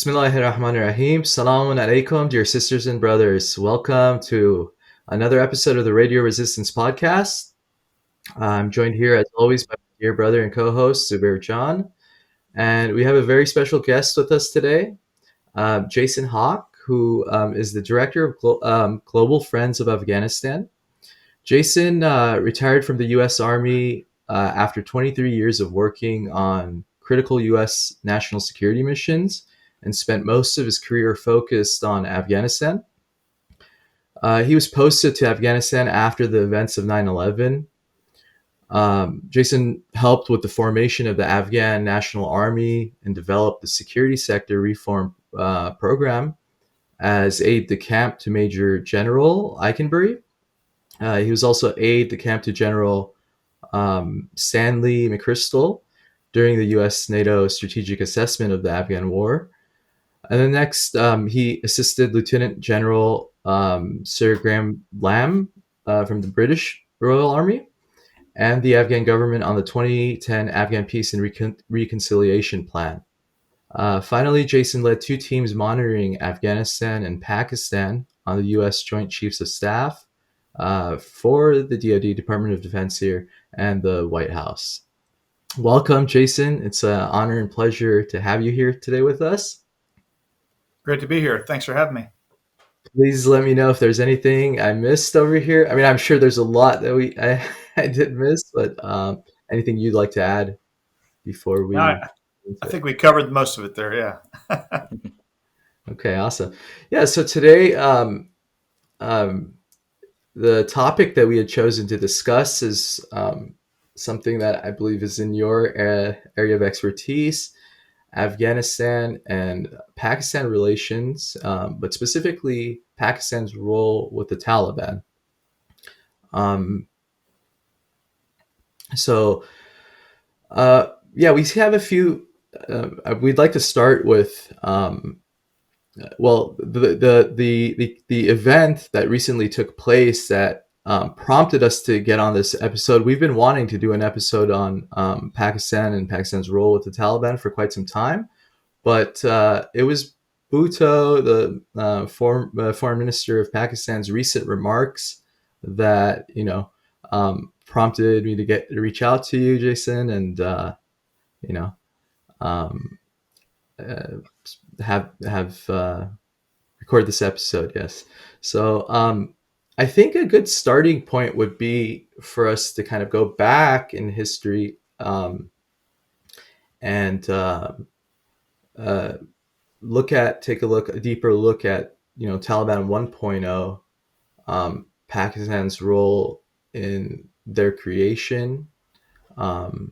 Bismillahirrahmanirrahim. Salamun alaikum, dear sisters and brothers. Welcome to another episode of the Radio Resistance Podcast. I'm joined here, as always, by my dear brother and co-host, Zubair John. And we have a very special guest with us today, Jason Hawk, who is the Director of Global Friends of Afghanistan. Jason retired from the U.S. Army after 23 years of working on critical U.S. national security missions and spent most of his career focused on Afghanistan. He was posted to Afghanistan after the events of 9/11. Jason helped with the formation of the Afghan National Army and developed the security sector reform program as Aide De Camp to Major General Eikenberry. He was also Aide De Camp to General Stanley McChrystal during the U.S. NATO strategic assessment of the Afghan War. And then next, he assisted Lieutenant General Sir Graeme Lamb from the British Royal Army and the Afghan government on the 2010 Afghan Peace and Reconciliation Plan. Finally, Jason led two teams monitoring Afghanistan and Pakistan on the U.S. Joint Chiefs of Staff for the DoD, Department of Defense here, and the White House. Welcome, Jason. It's an honor and pleasure to have you here today with us. Great to be here. Thanks for having me. Please let me know if there's anything I missed over here. I mean, I'm sure there's a lot that I did miss, but anything you'd like to add before we... I think we covered most of it there, yeah. Okay, awesome. Yeah, so today, the topic that we had chosen to discuss is something that I believe is in your area of expertise, Afghanistan and Pakistan relations, but specifically Pakistan's role with the Taliban. We have a few. We'd like to start with the event that recently took place that prompted us to get on this episode. We've been wanting to do an episode on Pakistan and Pakistan's role with the Taliban for quite some time, but it was Bhutto, the foreign minister of Pakistan's recent remarks that prompted me to reach out to you, Jason, and have record this episode. Yes, so I think a good starting point would be for us to kind of go back in history and take a deeper look at Taliban 1.0, Pakistan's role in their creation, and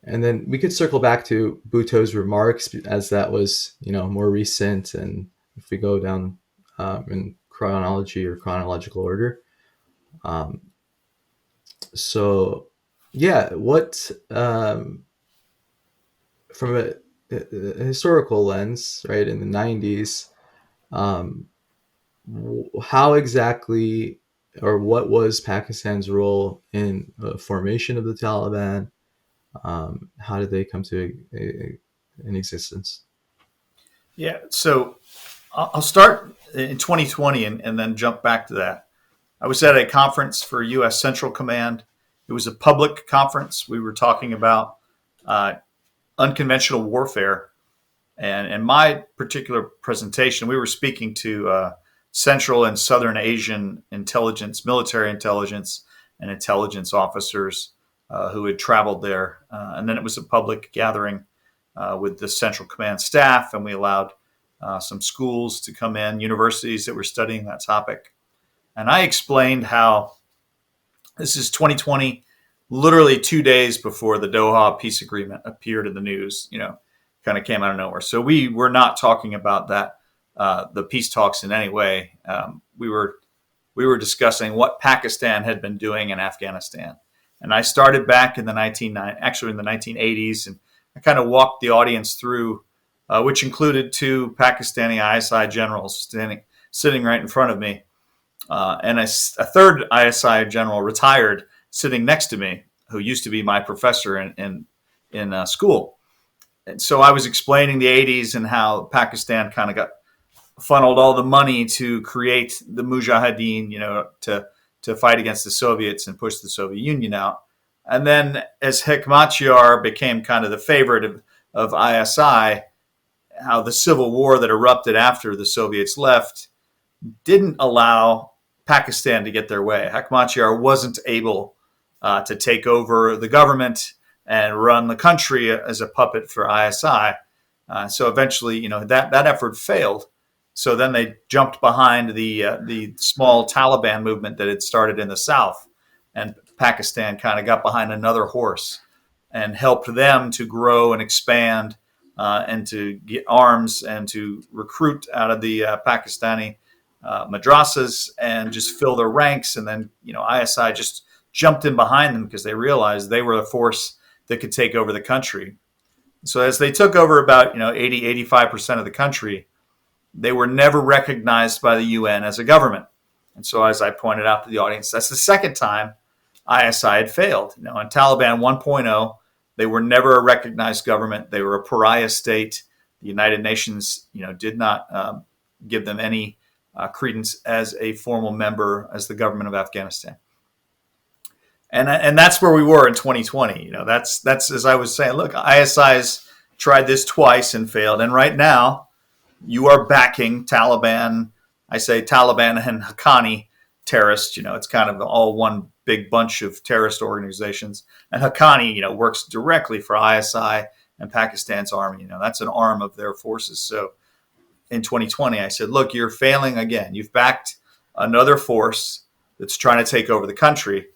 then we could circle back to Bhutto's remarks as that was more recent, and if we go down in chronology or chronological order. What from a historical lens, right, in the 90s, how exactly or what was Pakistan's role in the formation of the Taliban? How did they come to in existence? Yeah, so I'll start in 2020 and then jump back to that. I was at a conference for U.S. Central Command. It was a public conference. We were talking about unconventional warfare. And in my particular presentation, we were speaking to Central and Southern Asian intelligence, military intelligence, and intelligence officers who had traveled there. And then it was a public gathering with the Central Command staff, and we allowed some schools to come in, universities that were studying that topic. And I explained how this is 2020, literally 2 days before the Doha peace agreement appeared in the news, kind of came out of nowhere. So we were not talking about that, the peace talks in any way. We were discussing what Pakistan had been doing in Afghanistan. And I started back in the 1980s, and I kind of walked the audience through, which included two Pakistani ISI generals sitting right in front of me, and a third ISI general retired sitting next to me, who used to be my professor in school. And so I was explaining the 80s and how Pakistan kind of got funneled all the money to create the Mujahideen, to fight against the Soviets and push the Soviet Union out. And then as Hekmatyar became kind of the favorite of ISI, how the civil war that erupted after the Soviets left didn't allow Pakistan to get their way. Hekmatyar wasn't able to take over the government and run the country as a puppet for ISI. So eventually, that effort failed. So then they jumped behind the small Taliban movement that had started in the south, and Pakistan kind of got behind another horse and helped them to grow and expand and to get arms and to recruit out of the Pakistani madrasas and just fill their ranks. And then, ISI just jumped in behind them because they realized they were a force that could take over the country. So as they took over about 85% of the country, they were never recognized by the UN as a government. And so as I pointed out to the audience, that's the second time ISI had failed. In Taliban 1.0, they were never a recognized government. They were a pariah state. The United Nations, did not give them any credence as a formal member as the government of Afghanistan. And that's where we were in 2020. That's as I was saying. Look, ISI's tried this twice and failed, and right now you are backing Taliban. I say Taliban and Haqqani terrorists. It's kind of all one big bunch of terrorist organizations. And Haqqani, works directly for ISI and Pakistan's army. That's an arm of their forces. So in 2020, I said, look, you're failing again. You've backed another force that's trying to take over the country.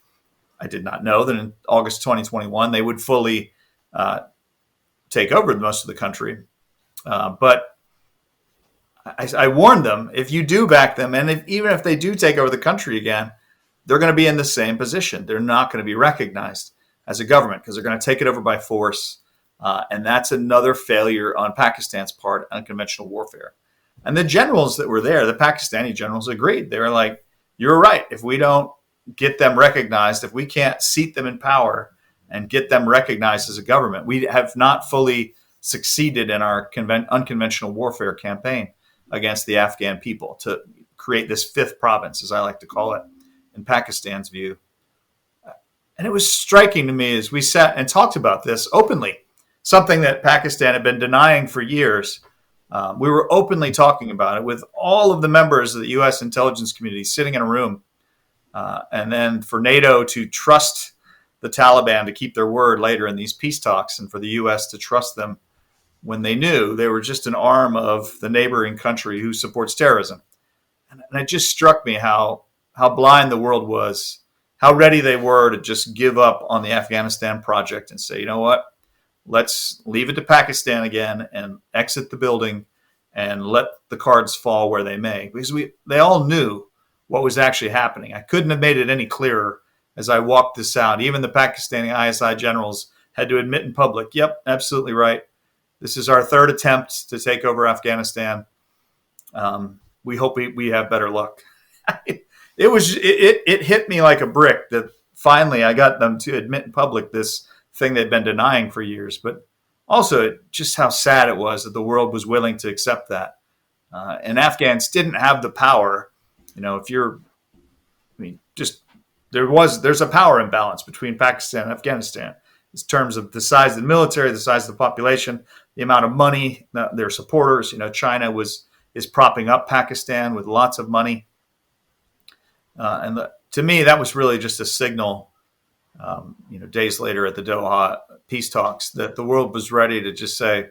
I did not know that in August 2021, they would fully take over most of the country. But I warned them, if you do back them, and even if they do take over the country again, they're going to be in the same position. They're not going to be recognized as a government because they're going to take it over by force. And that's another failure on Pakistan's part, unconventional warfare. And the generals that were there, the Pakistani generals, agreed. They were like, you're right. If we don't get them recognized, if we can't seat them in power and get them recognized as a government, we have not fully succeeded in our unconventional warfare campaign against the Afghan people to create this fifth province, as I like to call it, in Pakistan's view. And it was striking to me as we sat and talked about this openly, something that Pakistan had been denying for years. We were openly talking about it with all of the members of the U.S. intelligence community sitting in a room. And then for NATO to trust the Taliban to keep their word later in these peace talks, and for the U.S. to trust them when they knew they were just an arm of the neighboring country who supports terrorism. And it just struck me how blind the world was, how ready they were to just give up on the Afghanistan project and say, you know what, let's leave it to Pakistan again and exit the building and let the cards fall where they may. Because they all knew what was actually happening. I couldn't have made it any clearer as I walked this out. Even the Pakistani ISI generals had to admit in public, yep, absolutely right. This is our third attempt to take over Afghanistan. We hope we have better luck. It hit me like a brick that finally I got them to admit in public this thing they'd been denying for years. But also just how sad it was that the world was willing to accept that. And Afghans didn't have the power. There's a power imbalance between Pakistan and Afghanistan in terms of the size of the military, the size of the population, the amount of money, their supporters. China is propping up Pakistan with lots of money. To me, that was really just a signal, days later at the Doha peace talks, that the world was ready to just say,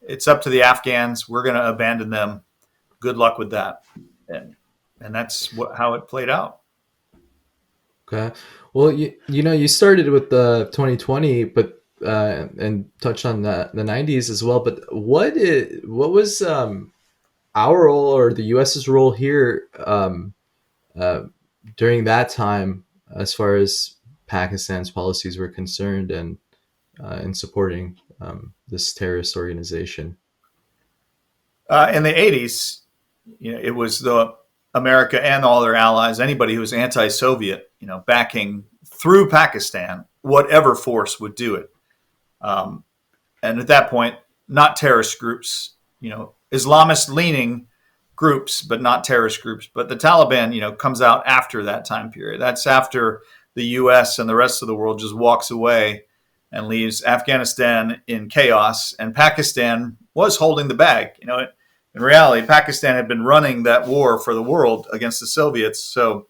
it's up to the Afghans. We're going to abandon them. Good luck with that. And that's how it played out. Okay. Well, you started with the 2020, but and touched on the 90s as well. But what was our role or the U.S.'s role here during that time, as far as Pakistan's policies were concerned, and in supporting this terrorist organization? In the 80s, it was the America and all their allies, anybody who was anti-Soviet, backing through Pakistan, whatever force would do it. And at that point, not terrorist groups, Islamist leaning groups, but not terrorist groups. But the Taliban, comes out after that time period. That's after the U.S. and the rest of the world just walks away and leaves Afghanistan in chaos. And Pakistan was holding the bag. In reality, Pakistan had been running that war for the world against the Soviets. So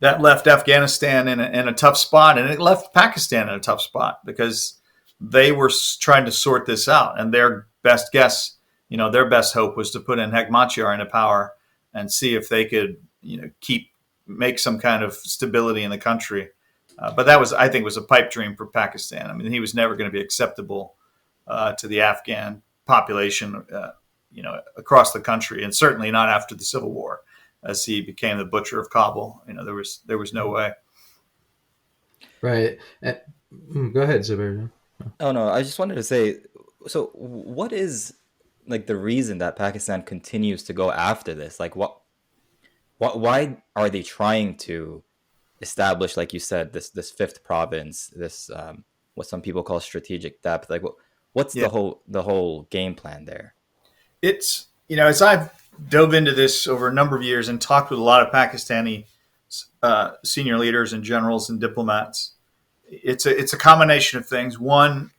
that left Afghanistan in a tough spot, and it left Pakistan in a tough spot because they were trying to sort this out. And their best guess, their best hope was to put in Hekmatyar into power and see if they could, make some kind of stability in the country. But that was, I think, was a pipe dream for Pakistan. I mean, he was never going to be acceptable to the Afghan population, across the country, and certainly not after the Civil War, as he became the butcher of Kabul. There was no way. Right. Go ahead, Zubair. Oh no, I just wanted to say, so what is like the reason that Pakistan continues to go after this? Like why are they trying to establish, like you said, this fifth province, this what some people call strategic depth? Like what's Yeah. the whole game plan there? It's, as I've dove into this over a number of years and talked with a lot of Pakistani senior leaders and generals and diplomats, it's a combination of things. One,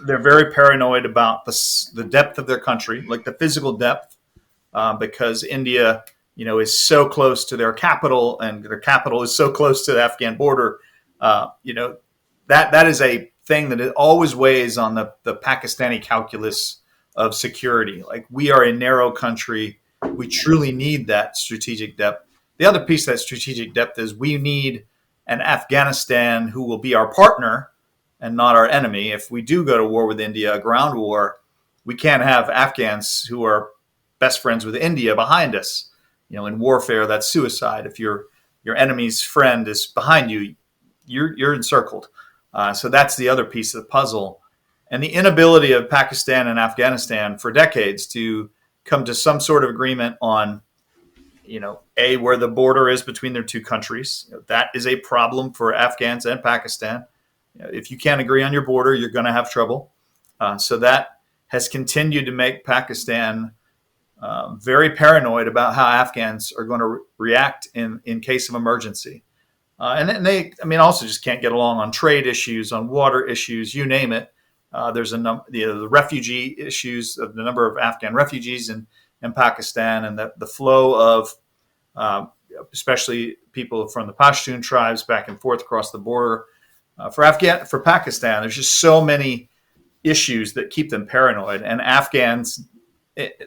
they're very paranoid about the depth of their country, like the physical depth, because India, is so close to their capital, and their capital is so close to the Afghan border. That is a thing that it always weighs on the Pakistani calculus of security. Like, we are a narrow country. We truly need that strategic depth. The other piece of that strategic depth is we need an Afghanistan who will be our partner and not our enemy. If we do go to war with India, a ground war, we can't have Afghans who are best friends with India behind us. In warfare, that's suicide. If your enemy's friend is behind you, you're encircled. So that's the other piece of the puzzle. And the inability of Pakistan and Afghanistan for decades to come to some sort of agreement on, where the border is between their two countries. That is a problem for Afghans and Pakistan. If you can't agree on your border, you're going to have trouble. So that has continued to make Pakistan very paranoid about how Afghans are going to react in case of emergency. And they, also just can't get along on trade issues, on water issues, you name it. There's the refugee issues of the number of Afghan refugees in Pakistan, and the flow of especially people from the Pashtun tribes back and forth across the border. For Pakistan, there's just so many issues that keep them paranoid, and Afghans,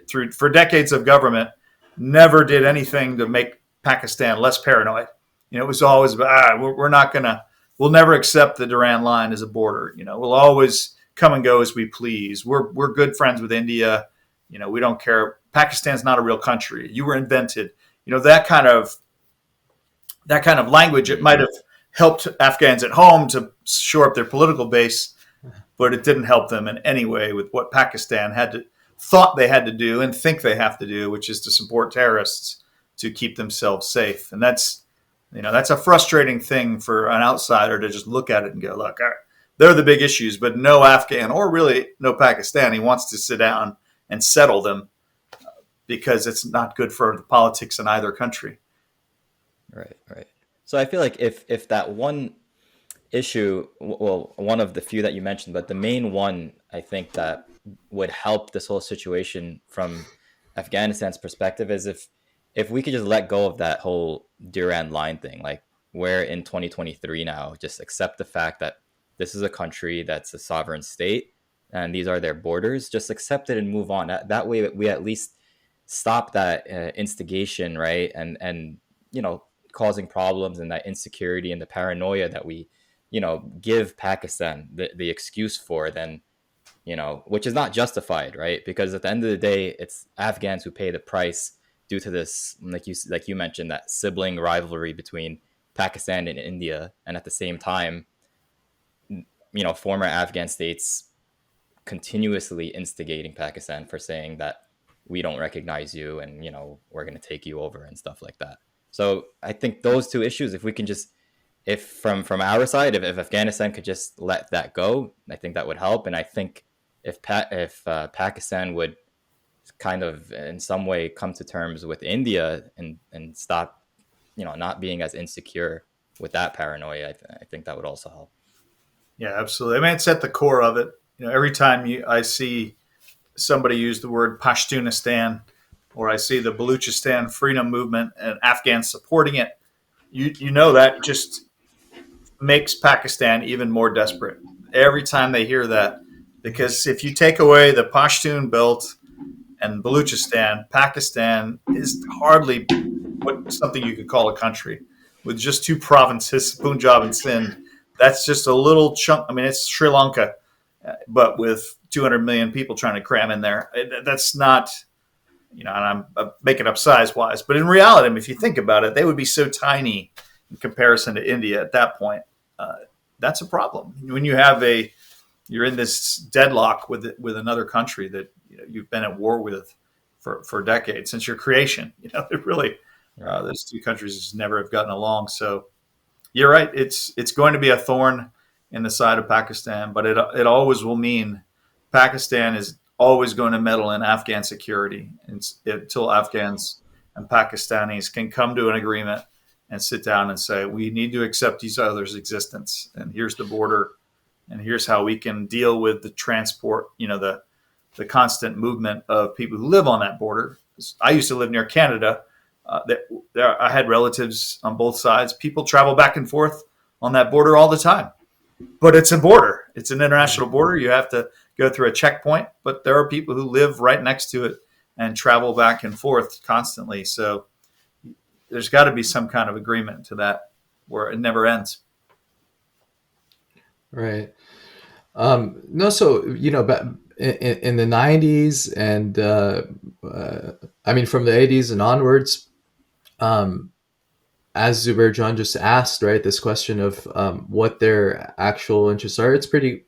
for decades of government, never did anything to make Pakistan less paranoid. It was always we'll never accept the Durand line as a border. We'll always come and go as we please. We're good friends with India. We don't care. Pakistan's not a real country. You were invented. That kind of language. It might have helped Afghans at home to shore up their political base, but it didn't help them in any way with what Pakistan thought they had to do and think they have to do, which is to support terrorists to keep themselves safe. And that's a frustrating thing for an outsider to just look at it and go, look, they're the big issues, but no Afghan or really no Pakistani wants to sit down and settle them because it's not good for the politics in either country. Right. So I feel like if that one issue, well, one of the few that you mentioned, but the main one, I think that would help this whole situation from Afghanistan's perspective is if we could just let go of that whole Durand line thing. Like, we're in 2023 now, just accept the fact that this is a country that's a sovereign state and these are their borders. Just accept it and move on. That way we at least stop that instigation, right? And causing problems and that insecurity and the paranoia that we give Pakistan the excuse for, then which is not justified, right? Because at the end of the day, it's Afghans who pay the price due to this, like you mentioned, that sibling rivalry between Pakistan and India. And at the same time, former Afghan states continuously instigating Pakistan for saying that we don't recognize you and we're going to take you over and stuff like that. So I think those two issues, if we can just, if from our side, if Afghanistan could just let that go, I think that would help. And I think if Pakistan would kind of in some way come to terms with India and stop, not being as insecure with that paranoia, I think that would also help. Yeah, absolutely. I mean, it's at the core of it. Every time I see somebody use the word Pashtunistan, or I see the Baluchistan freedom movement and Afghans supporting it, you know that just makes Pakistan even more desperate every time they hear that. Because if you take away the Pashtun belt and Baluchistan, Pakistan is hardly something you could call a country. With just two provinces, Punjab and Sindh, that's just a little chunk. I mean, it's Sri Lanka, but with 200 million people trying to cram in there. That's not, and I'm making up size wise, but in reality, I mean, if you think about it, they would be so tiny in comparison to India at that point. That's a problem. When you're in this deadlock with another country that you've been at war with for decades since your creation. It really those two countries just never have gotten along. So you're right. It's going to be a thorn in the side of Pakistan, but it always will mean Pakistan is always going to meddle in Afghan security until Afghans and Pakistanis can come to an agreement and sit down and say, we need to accept each other's existence. And here's the border. And here's how we can deal with the transport, the constant movement of people who live on that border. I used to live near Canada. I had relatives on both sides. People travel back and forth on that border all the time. But it's a border. It's an international border. You have to go through a checkpoint. But there are people who live right next to it and travel back and forth constantly. So there's got to be some kind of agreement to that where it never ends. Right. No, so back in the 90s and I mean from the 80s and onwards, as Zubair John just asked, right, this question of what their actual interests are, it's pretty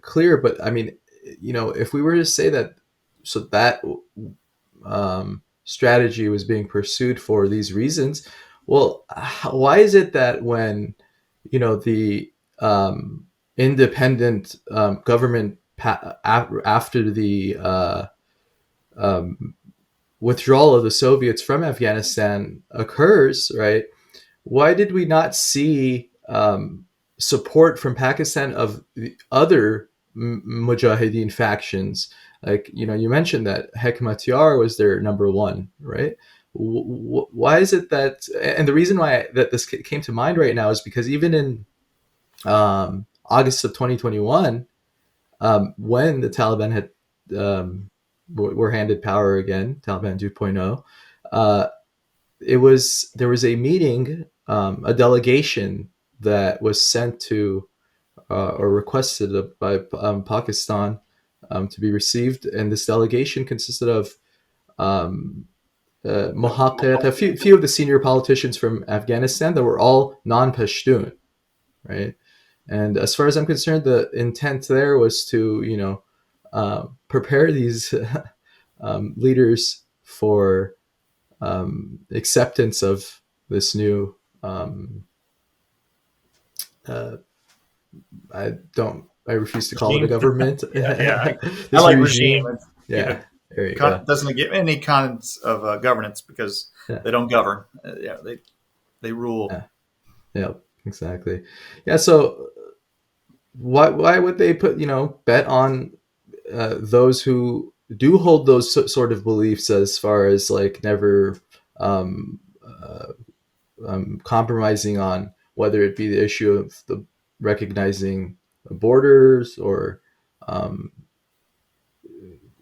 clear. But I mean, if we were to say that, so that strategy was being pursued for these reasons, well, why is it that when the independent government after the withdrawal of the Soviets from Afghanistan occurs, right? Why did we not see support from Pakistan of the other Mujahideen factions? Like, you mentioned that Hekmatyar was their number one, right? Why is it that, and the reason why that this came to mind right now is because even in August of 2021, when the Taliban had were handed power again, Taliban 2.0, there was a meeting, a delegation that was sent to or requested by Pakistan to be received, and this delegation consisted of Muhaqqaq, a few of the senior politicians from Afghanistan that were all non-Pashtun, right? And as far as I'm concerned, the intent there was to, prepare these leaders for acceptance of this new. I refuse to call it a government. Yeah. This I like regime. regime. Yeah. There you go. Doesn't give any kinds of governance because they don't govern. They rule. Yeah, exactly. Yeah. So why would they bet on those who do hold those sort of beliefs, as far as like never compromising on whether it be the issue of the recognizing borders or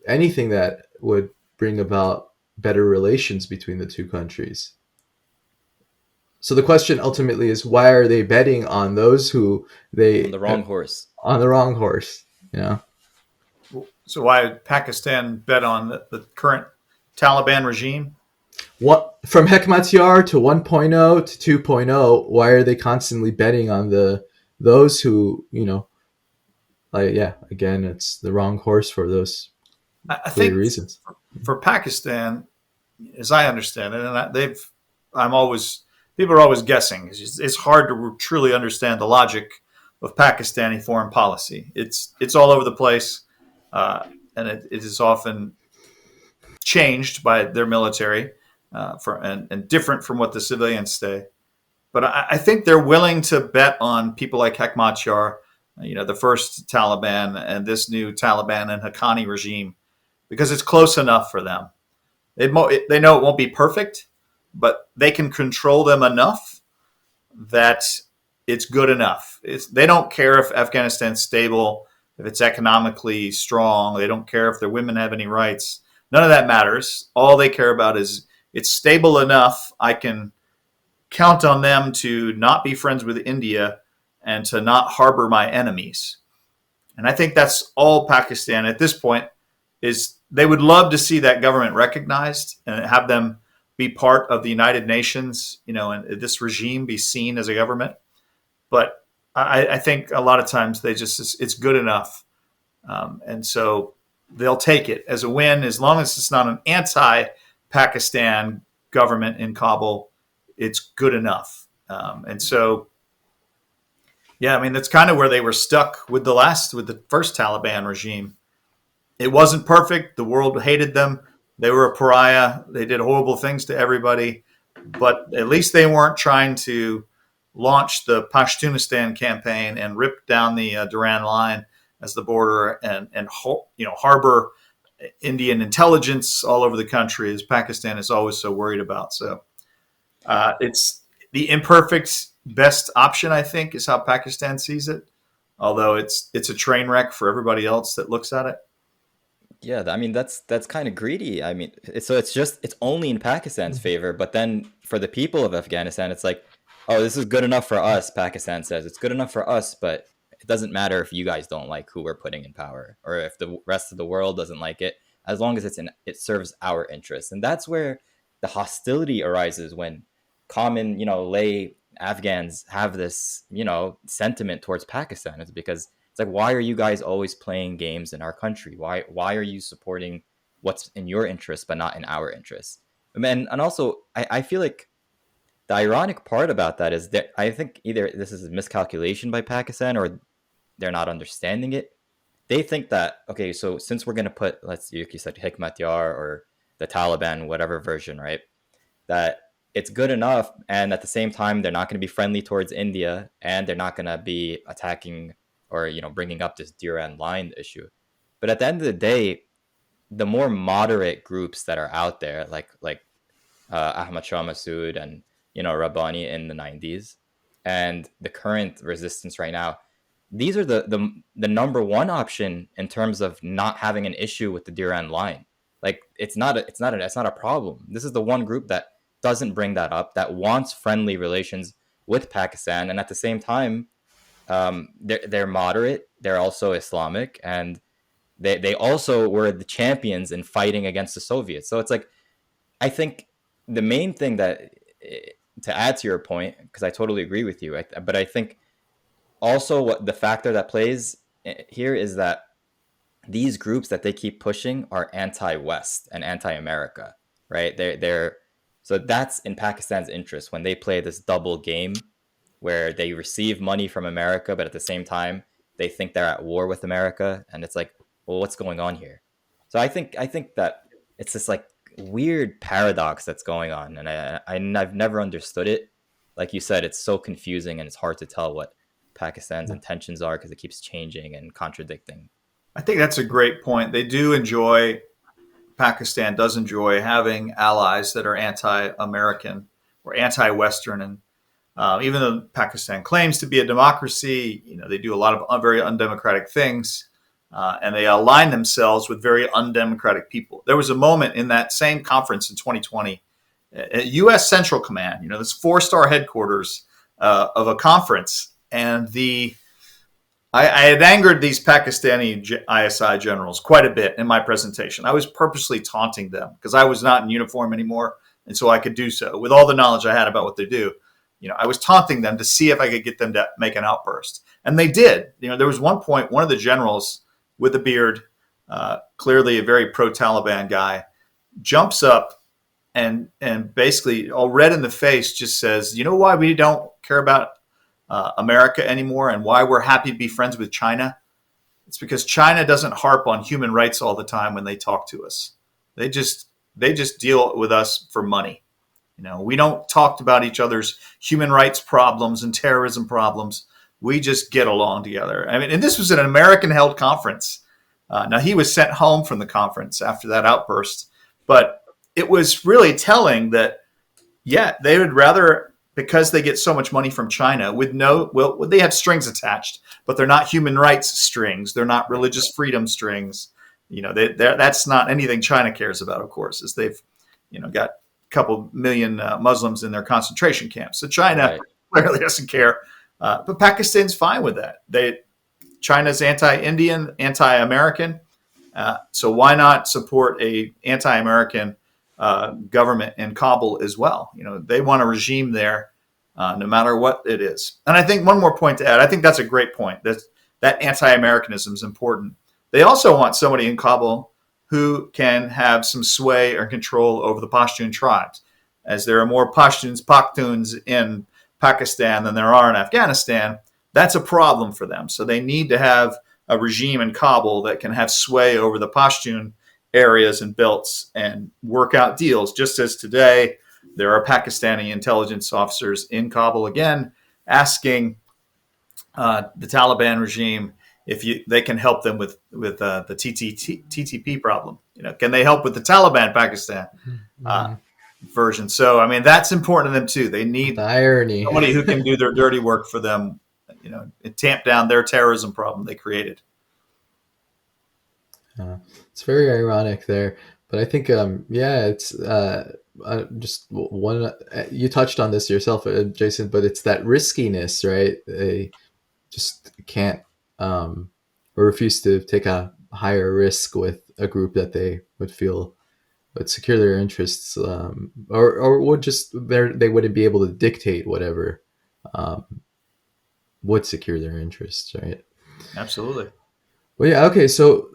anything that would bring about better relations between the two countries? So the question ultimately is, why are they betting on those who On the wrong horse. On the wrong horse, So why Pakistan bet on the current Taliban regime? What, from Hekmatyar to 1.0 to 2.0, why are they constantly betting on those who, again, it's the wrong horse for those I clear think reasons. For Pakistan, as I understand it, and people are always guessing. It's hard to truly understand the logic of Pakistani foreign policy. It's all over the place. and it is often changed by their military and different from what the civilians say. But I think they're willing to bet on people like Hekmatyar, the first Taliban, and this new Taliban and Haqqani regime, because it's close enough for them. They know it won't be perfect, but they can control them enough that it's good enough. They don't care if Afghanistan's stable, if it's economically strong. They don't care if their women have any rights. None of that matters. All they care about is it's stable enough. I can count on them to not be friends with India and to not harbor my enemies. And I think that's all Pakistan at this point is. They would love to see that government recognized and have them be part of the United Nations, and this regime be seen as a government. But I think a lot of times it's good enough. And so they'll take it as a win as long as it's not an anti-Pakistan government in Kabul. It's good enough. And so, yeah, I mean, that's kind of where they were stuck with the first Taliban regime. It wasn't perfect. The world hated them. They were a pariah. They did horrible things to everybody. But at least they weren't trying to launch the Pashtunistan campaign and rip down the Duran line as the border and harbor Indian intelligence all over the country, as Pakistan is always so worried about. So it's the imperfect best option, I think, is how Pakistan sees it. Although it's a train wreck for everybody else that looks at it. Yeah, I mean that's kind of greedy. I mean, it's only in Pakistan's favor, but then for the people of Afghanistan, it's like, oh, this is good enough for us. Pakistan says it's good enough for us, but it doesn't matter if you guys don't like who we're putting in power, or if the rest of the world doesn't like it. As long as it serves our interests, and that's where the hostility arises when common, lay Afghans have this, sentiment towards Pakistan. It's because it's like, why are you guys always playing games in our country? Why are you supporting what's in your interest but not in our interests? And also, I feel like the ironic part about that is that I think either this is a miscalculation by Pakistan or they're not understanding it. They think that, okay, so since we're going to put, let's see, you said Hekmatyar or the Taliban, whatever version, right? That it's good enough. And at the same time, they're not going to be friendly towards India and they're not going to be attacking or bringing up this Duran line issue. But at the end of the day, the more moderate groups that are out there, like Ahmad Shah Massoud and Rabbani in the 90s, and the current resistance right now, these are the number one option in terms of not having an issue with the Duran line. Like it's not a problem. This is the one group that doesn't bring that up, that wants friendly relations with Pakistan, and at the same time, they're moderate. They're also Islamic, and they also were the champions in fighting against the Soviets. So it's like, I think the main thing that, to add to your point, because I totally agree with you, but I think also what the factor that plays here is that these groups that they keep pushing are anti-West and anti-America, right? So that's in Pakistan's interest when they play this double game where they receive money from America, but at the same time, they think they're at war with America. And it's like, well, what's going on here? So I think that it's this like weird paradox that's going on. And I've never understood it. Like you said, it's so confusing and it's hard to tell what Pakistan's intentions are because it keeps changing and contradicting. I think that's a great point. Pakistan does enjoy having allies that are anti-American or anti-Western. And even though Pakistan claims to be a democracy, they do a lot of very undemocratic things, and they align themselves with very undemocratic people. There was a moment in that same conference in 2020 at U.S. Central Command, this 4-star headquarters of a conference, and I had angered these Pakistani ISI generals quite a bit in my presentation. I was purposely taunting them because I was not in uniform anymore, and so I could do so with all the knowledge I had about what they do. I was taunting them to see if I could get them to make an outburst. And they did. There was one point, one of the generals with a beard, clearly a very pro-Taliban guy, jumps up and basically, all red in the face, just says, you know why we don't care about America anymore and why we're happy to be friends with China? It's because China doesn't harp on human rights all the time when they talk to us. They just deal with us for money. We don't talk about each other's human rights problems and terrorism problems. We just get along together. I mean, and this was an American-held conference. Now, he was sent home from the conference after that outburst, but it was really telling that, yeah, they would rather, because they get so much money from China, they have strings attached, but they're not human rights strings. They're not religious freedom strings. That's not anything China cares about, of course, is they've, got a couple million Muslims in their concentration camps. So China clearly doesn't care. But Pakistan's fine with that. China's anti-Indian, anti-American. So why not support a anti-American government in Kabul as well? They want a regime there, no matter what it is. And I think one more point to add. I think that's a great point. That anti-Americanism is important. They also want somebody in Kabul who can have some sway or control over the Pashtun tribes, as there are more Pashtuns in Pakistan than there are in Afghanistan. That's a problem for them. So they need to have a regime in Kabul that can have sway over the Pashtun areas and belts and work out deals. Just as today, there are Pakistani intelligence officers in Kabul again asking the Taliban regime if they can help them with the TTP problem. Can they help with the Taliban Pakistan version? So, I mean, that's important to them too. They need The irony. somebody who can do their dirty work for them, and tamp down their terrorism problem they created. It's very ironic there, but I think it's just one. You touched on this yourself, Jason, but it's that riskiness, right? They just can't or refuse to take a higher risk with a group that they would feel would secure their interests, or would just they wouldn't be able to dictate whatever would secure their interests, right? Absolutely. Well, yeah. Okay. So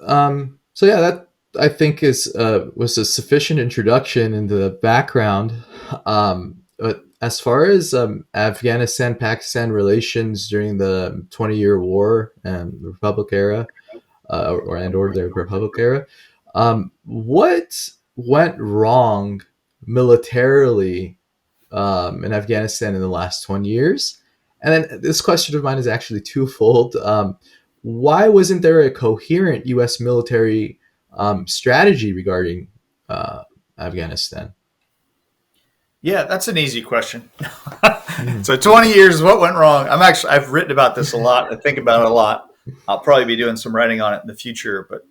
yeah, that I think was a sufficient introduction into the background. But as far as Afghanistan-Pakistan relations during the 20-year war and the Republic era, or the Republic era, what went wrong militarily in Afghanistan in the last 20 years? And then this question of mine is actually twofold. Why wasn't there a coherent U.S. military strategy regarding Afghanistan? Yeah, that's an easy question. So 20 years, what went wrong? I've written about this a lot. I think about it a lot. I'll probably be doing some writing on it in the future. But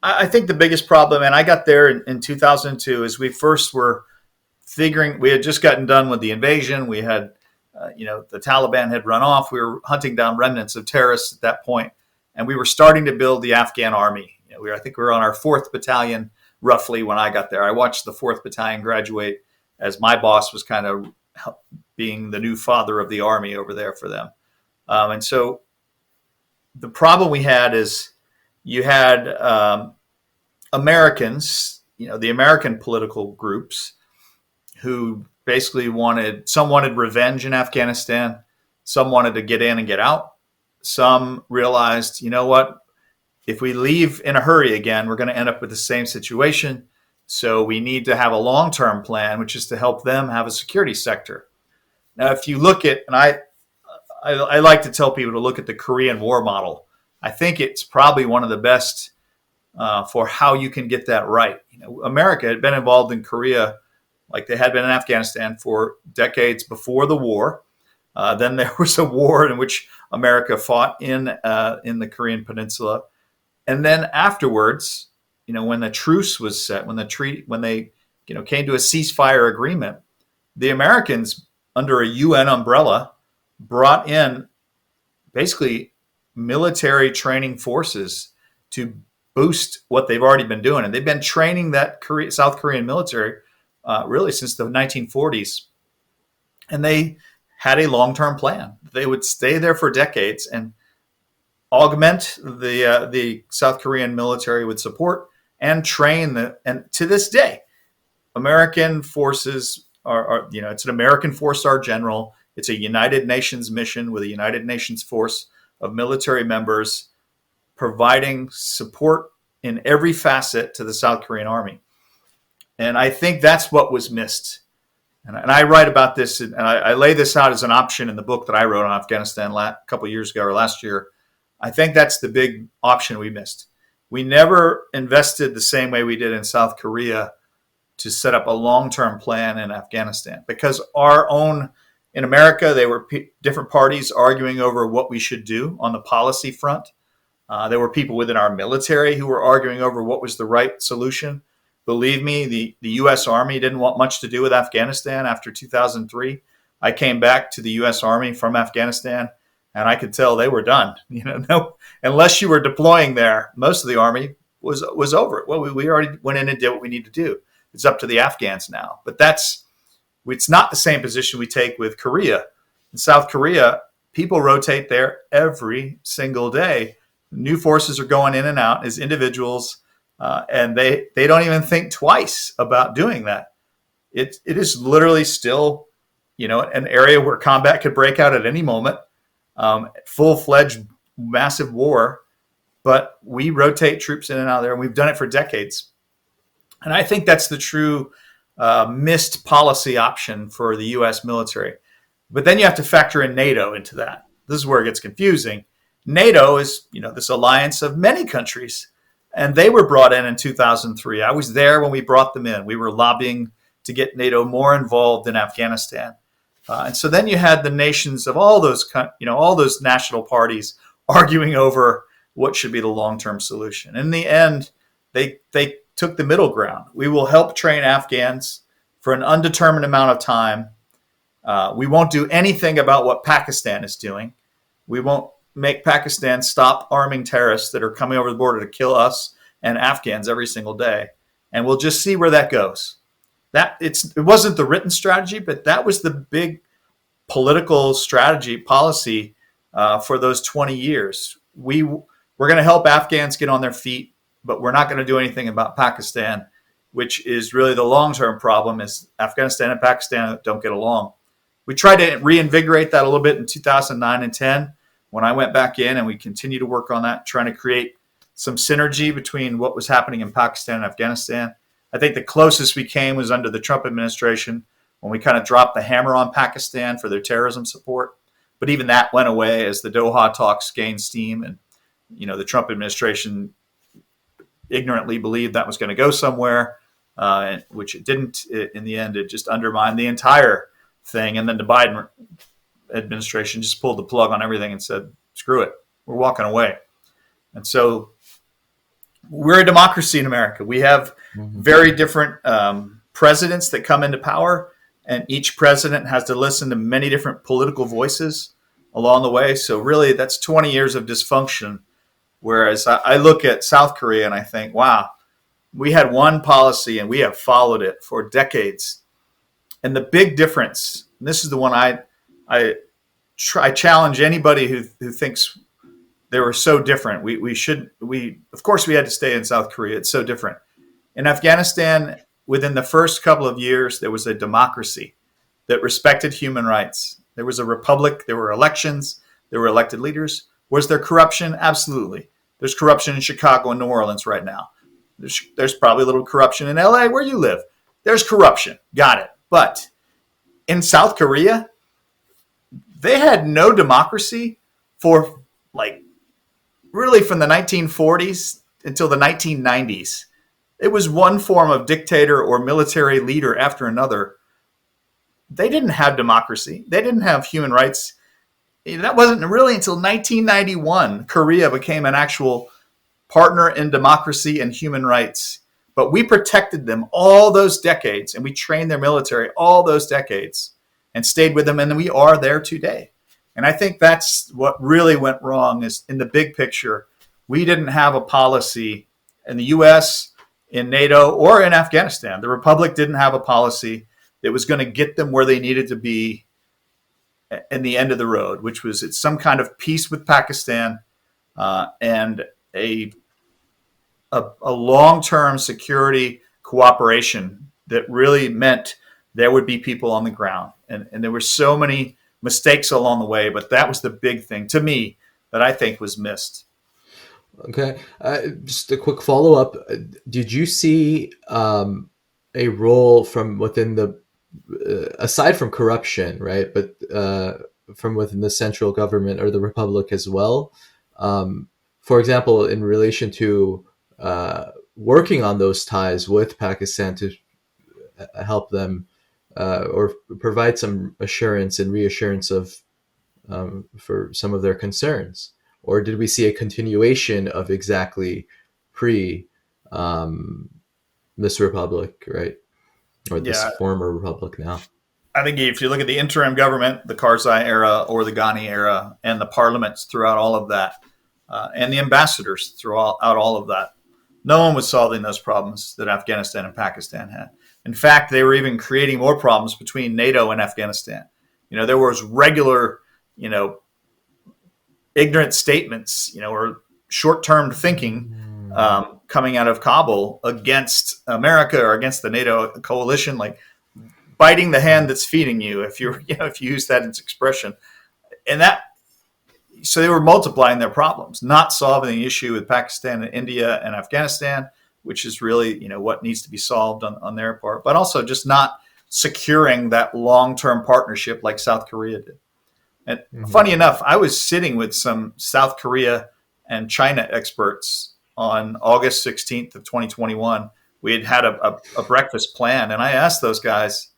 I think the biggest problem, and I got there in 2002, is we first were figuring, we had just gotten done with the invasion. We had, the Taliban had run off. We were hunting down remnants of terrorists at that point, and we were starting to build the Afghan army. I think we were on our 4th battalion roughly when I got there. I watched the 4th battalion graduate as my boss was kind of being the new father of the army over there for them. And so the problem we had is you had Americans, the American political groups who basically some wanted revenge in Afghanistan. Some wanted to get in and get out. Some realized, what? If we leave in a hurry again, we're going to end up with the same situation. So we need to have a long-term plan, which is to help them have a security sector. Now, if you look at, and I like to tell people to look at the Korean War model. I think it's probably one of the best for how you can get that right. America had been involved in Korea like they had been in Afghanistan for decades before the war. Then there was a war in which America fought in the Korean Peninsula. And then afterwards, when the truce was set, when they came to a ceasefire agreement, the Americans, under a UN umbrella, brought in basically military training forces to boost what they've already been doing. And they've been training that South Korean military really since the 1940s. And they had a long-term plan. They would stay there for decades and augment the South Korean military with support and train and to this day, American forces are it's an American 4-star general. It's a United Nations mission with a United Nations force of military members providing support in every facet to the South Korean army. And I think that's what was missed. And I write about this, and I lay this out as an option in the book that I wrote on Afghanistan a couple of years ago or last year. I think that's the big option we missed. We never invested the same way we did in South Korea to set up a long-term plan in Afghanistan, because in America, they were different parties arguing over what we should do on the policy front. There were people within our military who were arguing over what was the right solution. Believe me, the U.S. Army didn't want much to do with Afghanistan after 2003. I came back to the U.S. Army from Afghanistan, and I could tell they were done. No, unless you were deploying there, most of the Army was over it. Well, we already went in and did what we need to do. It's up to the Afghans now. But it's not the same position we take with Korea. In South Korea, people rotate there every single day. New forces are going in and out as individuals, and they don't even think twice about doing that. It is literally still, an area where combat could break out at any moment, full-fledged massive war. But we rotate troops in and out there, and we've done it for decades. And I think that's the true missed policy option for the U.S. military. But then you have to factor in NATO into that. This is where it gets confusing. NATO is, this alliance of many countries, and they were brought in 2003. I was there when we brought them in. We were lobbying to get NATO more involved in Afghanistan. And so then you had the nations of all those national parties arguing over what should be the long-term solution. In the end, they took the middle ground. We will help train Afghans for an undetermined amount of time. We won't do anything about what Pakistan is doing. We won't make Pakistan stop arming terrorists that are coming over the border to kill us and Afghans every single day. And we'll just see where that goes. It wasn't the written strategy, but that was the big political strategy policy for those 20 years. We're going to help Afghans get on their feet, but we're not going to do anything about Pakistan, which is really the long-term problem, is Afghanistan and Pakistan don't get along. We tried to reinvigorate that a little bit in 2009 and 10 when I went back in, and we continue to work on that, trying to create some synergy between what was happening in Pakistan and Afghanistan. I think the closest we came was under the Trump administration, when we kind of dropped the hammer on Pakistan for their terrorism support. But even that went away as the Doha talks gained steam, and the Trump administration ignorantly believed that was going to go somewhere, which it didn't. In the end, it just undermined the entire thing. And then the Biden administration just pulled the plug on everything and said, screw it, we're walking away. And so we're a democracy in America. We have very different presidents that come into power, and each president has to listen to many different political voices along the way. So really, that's 20 years of dysfunction. Whereas I look at South Korea and I think, wow, we had one policy and we have followed it for decades. And the big difference, and this is the one I challenge anybody who thinks they were so different. Of course we had to stay in South Korea. It's so different. In Afghanistan, within the first couple of years, there was a democracy that respected human rights. There was a republic, there were elections, there were elected leaders. Was there corruption? Absolutely. There's corruption in Chicago and New Orleans right now. There's probably a little corruption in LA where you live. There's corruption. Got it. But in South Korea, they had no democracy for really from the 1940s until the 1990s. It was one form of dictator or military leader after another. They didn't have democracy. They didn't have human rights. That wasn't really until 1991 Korea became an actual partner in democracy and human rights. But we protected them all those decades, and we trained their military all those decades and stayed with them, and we are there today. And I think that's what really went wrong, is in the big picture, we didn't have a policy in the U.S., in NATO, or in Afghanistan. The Republic didn't have a policy that was going to get them where they needed to be in the end of the road, which was it's some kind of peace with Pakistan and a long-term security cooperation that really meant there would be people on the ground. And there were so many mistakes along the way, but that was the big thing to me that I think was missed. Okay. Just a quick follow up. Did you see a role from within the, aside from corruption, right? But from within the central government or the republic as well? Um, for example, in relation to working on those ties with Pakistan to help them or provide some assurance and reassurance of for some of their concerns? Or did we see a continuation of exactly pre um, this republic, right? Or this Yeah, former republic now? I think if you look at the interim government, the Karzai era or the Ghani era, and the parliaments throughout all of that, and the ambassadors throughout all of that, no one was solving those problems that Afghanistan and Pakistan had. In fact, they were even creating more problems between NATO and Afghanistan. There was regular, you know, ignorant statements, or short-term thinking coming out of Kabul against America or against the NATO coalition, like biting the hand that's feeding you, if if you use that as expression. And that, so they were multiplying their problems, not solving the issue with Pakistan and India and Afghanistan, which is really, what needs to be solved on their part, but also just not securing that long-term partnership like South Korea did. And Mm-hmm. funny enough, I was sitting with some South Korea and China experts on August 16th of 2021. We had a breakfast plan, and I asked those guys,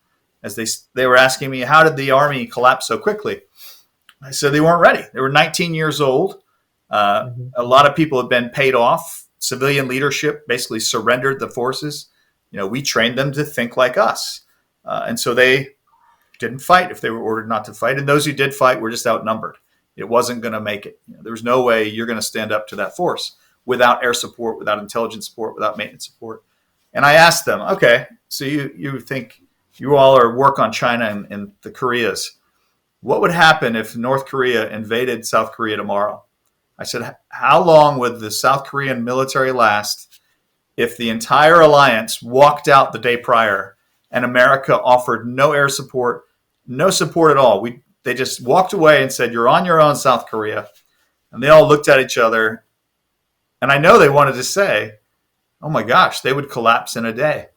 as they were asking me, how did the army collapse so quickly? I said they weren't ready. They were 19 years old. Mm-hmm. A lot of people had been paid off. Civilian leadership basically surrendered the forces. We trained them to think like us. And so they didn't fight if they were ordered not to fight. And those who did fight were just outnumbered. It wasn't going to make it. There was no way you're going to stand up to that force without air support, without intelligence support, without maintenance support. And I asked them, okay, so you think you all are work on China and the Koreas. What would happen if North Korea invaded South Korea tomorrow? I said, how long would the South Korean military last if the entire alliance walked out the day prior and America offered no air support, no support at all? They just walked away and said, you're on your own, South Korea. And they all looked at each other. And I know they wanted to say, oh my gosh, they would collapse in a day.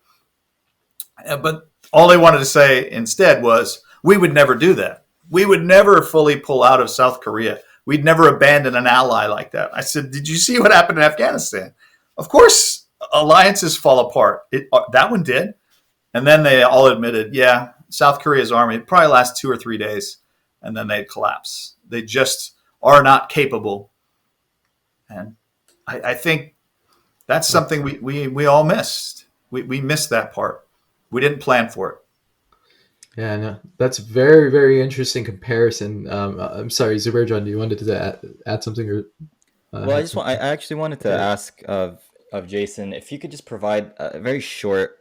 But all they wanted to say instead was, we would never do that. We would never fully pull out of South Korea. We'd never abandon an ally like that. I said, did you see what happened in Afghanistan? Of course, alliances fall apart. That one did. And then they all admitted, yeah, South Korea's army probably lasts 2 or 3 days, and then they'd collapse. They just are not capable. And I think that's something we all missed. We missed that part. We didn't plan for it. Yeah, no, that's very, very interesting comparison. I'm sorry, Zubair, do you wanted to add something or Well, had I something? actually wanted to ask of Jason if you could just provide a very short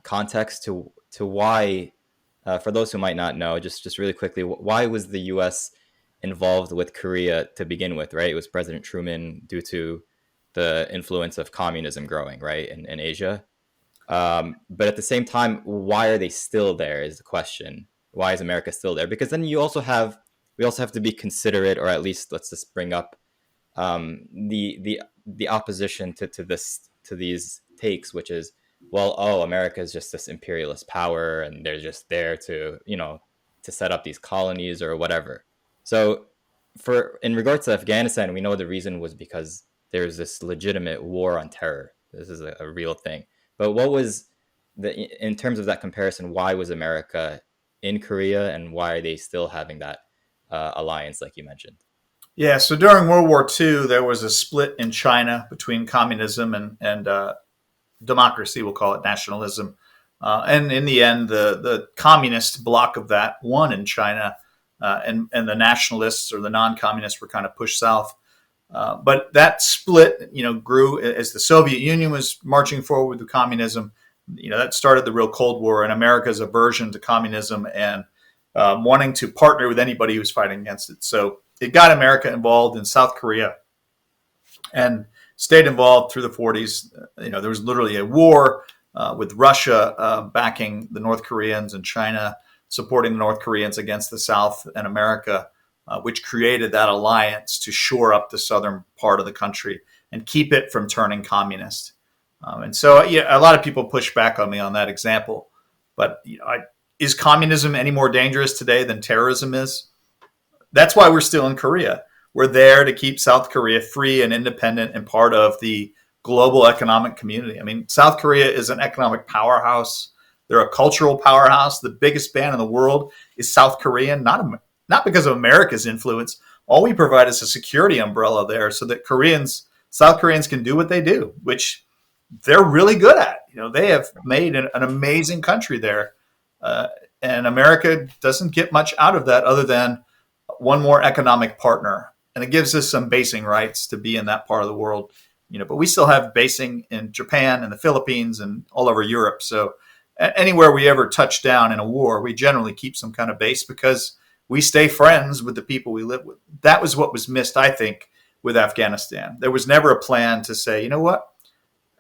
context to why, for those who might not know, just really quickly, why was the U.S. involved with Korea to begin with? Right, it was President Truman due to the influence of communism growing right in Asia. But at the same time, why are they still there is the question. Why is America still there? Because then we also have to be considerate, or at least let's just bring up the opposition to these takes, which is, well, oh, America is just this imperialist power, and they're just there to to set up these colonies or whatever. So, for in regards to Afghanistan, we know the reason was because there's this legitimate war on terror. This is a real thing. But what was in terms of that comparison? Why was America in Korea, and why are they still having that alliance, like you mentioned? Yeah, so during World War II, there was a split in China between communism and democracy, we'll call it nationalism. And in the end, the communist bloc of that won in China, and the nationalists or the non-communists were kind of pushed south. But that split, grew as the Soviet Union was marching forward with communism. That started the real Cold War and America's aversion to communism and wanting to partner with anybody who was fighting against it. So it got America involved in South Korea and stayed involved through the 40s. There was literally a war with Russia backing the North Koreans and China supporting the North Koreans against the South and America. which created that alliance to shore up the southern part of the country and keep it from turning communist. And so, a lot of people push back on me on that example. But is communism any more dangerous today than terrorism is? That's why we're still in Korea. We're there to keep South Korea free and independent and part of the global economic community. I mean, South Korea is an economic powerhouse. They're a cultural powerhouse. The biggest band in the world is South Korean, not because of America's influence. All we provide is a security umbrella there so that South Koreans can do what they do, which they're really good at. They have made an amazing country there. And America doesn't get much out of that other than one more economic partner. And it gives us some basing rights to be in that part of the world. But we still have basing in Japan and the Philippines and all over Europe. So anywhere we ever touch down in a war, we generally keep some kind of base because we stay friends with the people we live with. That was what was missed, I think, with Afghanistan. There was never a plan to say, you know what?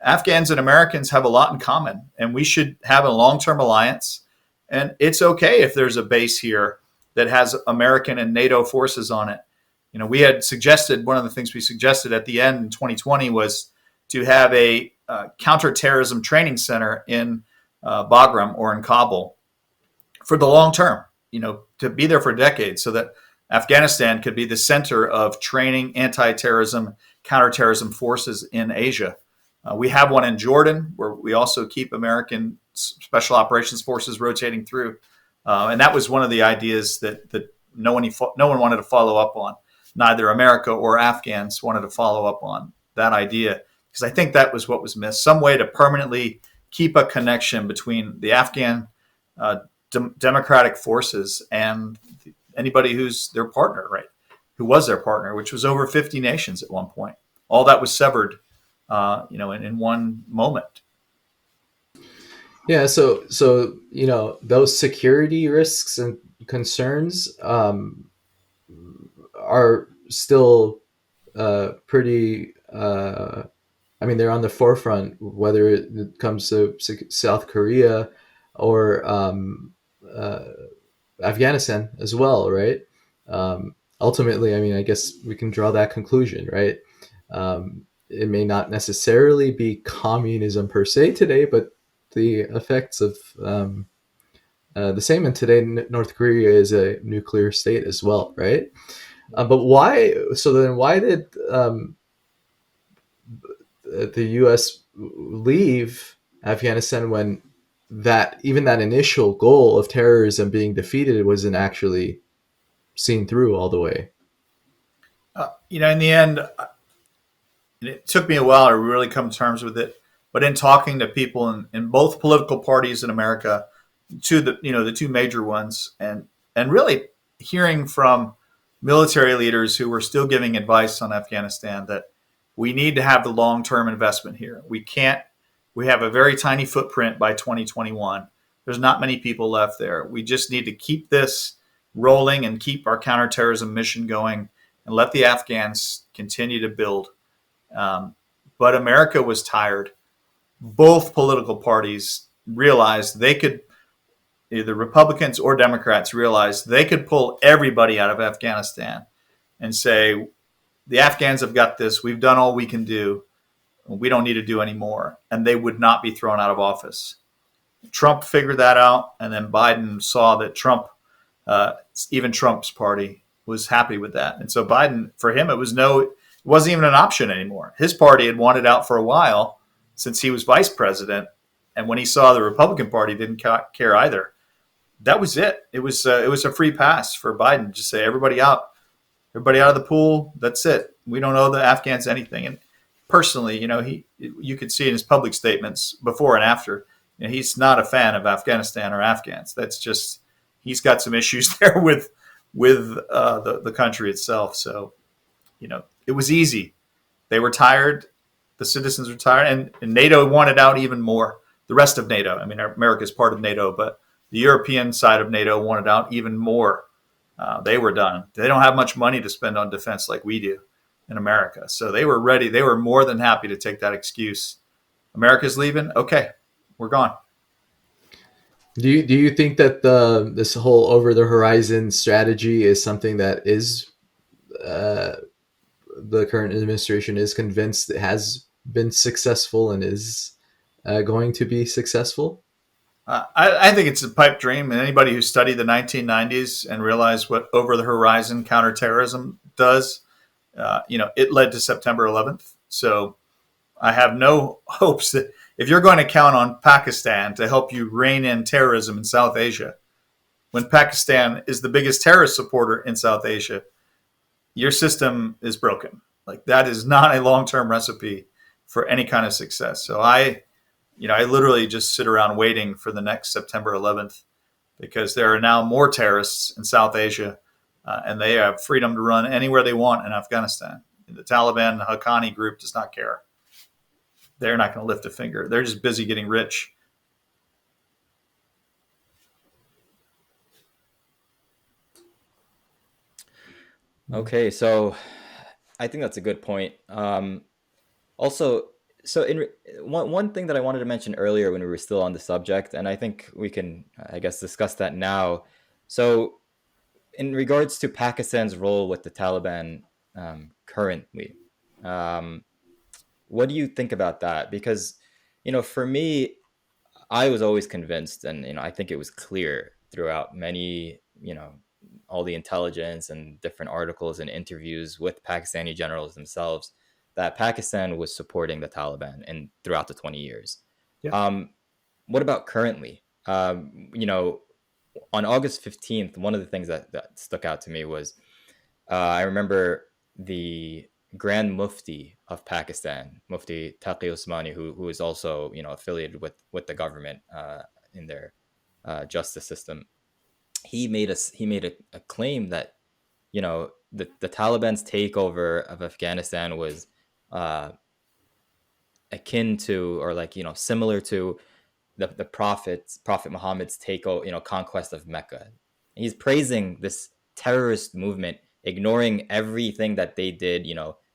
Afghans and Americans have a lot in common, and we should have a long-term alliance. And it's okay if there's a base here that has American and NATO forces on it. We had suggested, one of the things we suggested at the end in 2020 was to have a counterterrorism training center in Bagram or in Kabul for the long term, to be there for decades so that Afghanistan could be the center of training anti-terrorism, counterterrorism forces in Asia. We have one in Jordan where we also keep American special operations forces rotating through. And that was one of the ideas that no one wanted to follow up on. Neither America or Afghans wanted to follow up on that idea because I think that was what was missed. Some way to permanently keep a connection between the Afghan democratic forces and anybody who's their partner, right? Who was their partner, which was over 50 nations at one point. All that was severed, in one moment. Yeah, so those security risks and concerns are still pretty. They're on the forefront, whether it comes to South Korea or Afghanistan as well, right? Ultimately, I guess we can draw that conclusion, right? It may not necessarily be communism per se today, but the effects of the same. And today, North Korea is a nuclear state as well, right? But why? So then, why did the U.S. leave Afghanistan when that initial goal of terrorism being defeated wasn't actually seen through all the way? In the end, it took me a while to really come to terms with it. But in talking to people in both political parties in America, the two major ones, and really hearing from military leaders who were still giving advice on Afghanistan that we need to have the long-term investment here. We have a very tiny footprint by 2021. There's not many people left there. We just need to keep this rolling and keep our counterterrorism mission going and let the Afghans continue to build. But America was tired. Both political parties realized they could, either Republicans or Democrats realized they could pull everybody out of Afghanistan and say, the Afghans have got this. We've done all we can do. We don't need to do any more. And they would not be thrown out of office. Trump figured that out. And then Biden saw that even Trump's party was happy with that. And so Biden, for him, it wasn't even an option anymore. His party had wanted out for a while since he was vice president. And when he saw the Republican Party didn't care either, that was it. It was a free pass for Biden. Just say, everybody out of the pool. That's it. We don't owe the Afghans anything. And personally, you could see in his public statements before and after, he's not a fan of Afghanistan or Afghans. That's just, he's got some issues there with the country itself. So, it was easy. They were tired. The citizens were tired, and NATO wanted out even more. The rest of NATO, America is part of NATO, but the European side of NATO wanted out even more. They were done. They don't have much money to spend on defense like we do in America. So they were ready. They were more than happy to take that excuse. America's leaving. Okay, we're gone. Do you think that this whole over the horizon strategy is something that is uh, the current administration is convinced it has been successful and is going to be successful? I think it's a pipe dream, and anybody who studied the 1990s and realized what over the horizon counterterrorism does, it led to September 11th. So I have no hopes that if you're going to count on Pakistan to help you rein in terrorism in South Asia, when Pakistan is the biggest terrorist supporter in South Asia, your system is broken. Like that is not a long-term recipe for any kind of success. So I literally just sit around waiting for the next September 11th because there are now more terrorists in South Asia, and they have freedom to run anywhere they want in Afghanistan. The Taliban, the Haqqani group does not care. They're not going to lift a finger. They're just busy getting rich. Okay, so I think that's a good point. Also, so one thing that I wanted to mention earlier when we were still on the subject, and I think we can, I guess, discuss that now. So, in regards to Pakistan's role with the Taliban currently, um, what do you think about that? Because, for me, I was always convinced, and I think it was clear throughout many, all the intelligence and different articles and interviews with Pakistani generals themselves, that Pakistan was supporting the Taliban and throughout the 20 years. Yeah. What about currently? On August 15th, one of the things that stuck out to me was I remember the Grand Mufti of Pakistan, Mufti Taqi Usmani, who is also affiliated with the government in their justice system. He made a claim that the Taliban's takeover of Afghanistan was uh, akin to, or like similar to the Prophet Muhammad's conquest of Mecca. He's praising this terrorist movement, ignoring everything that they did,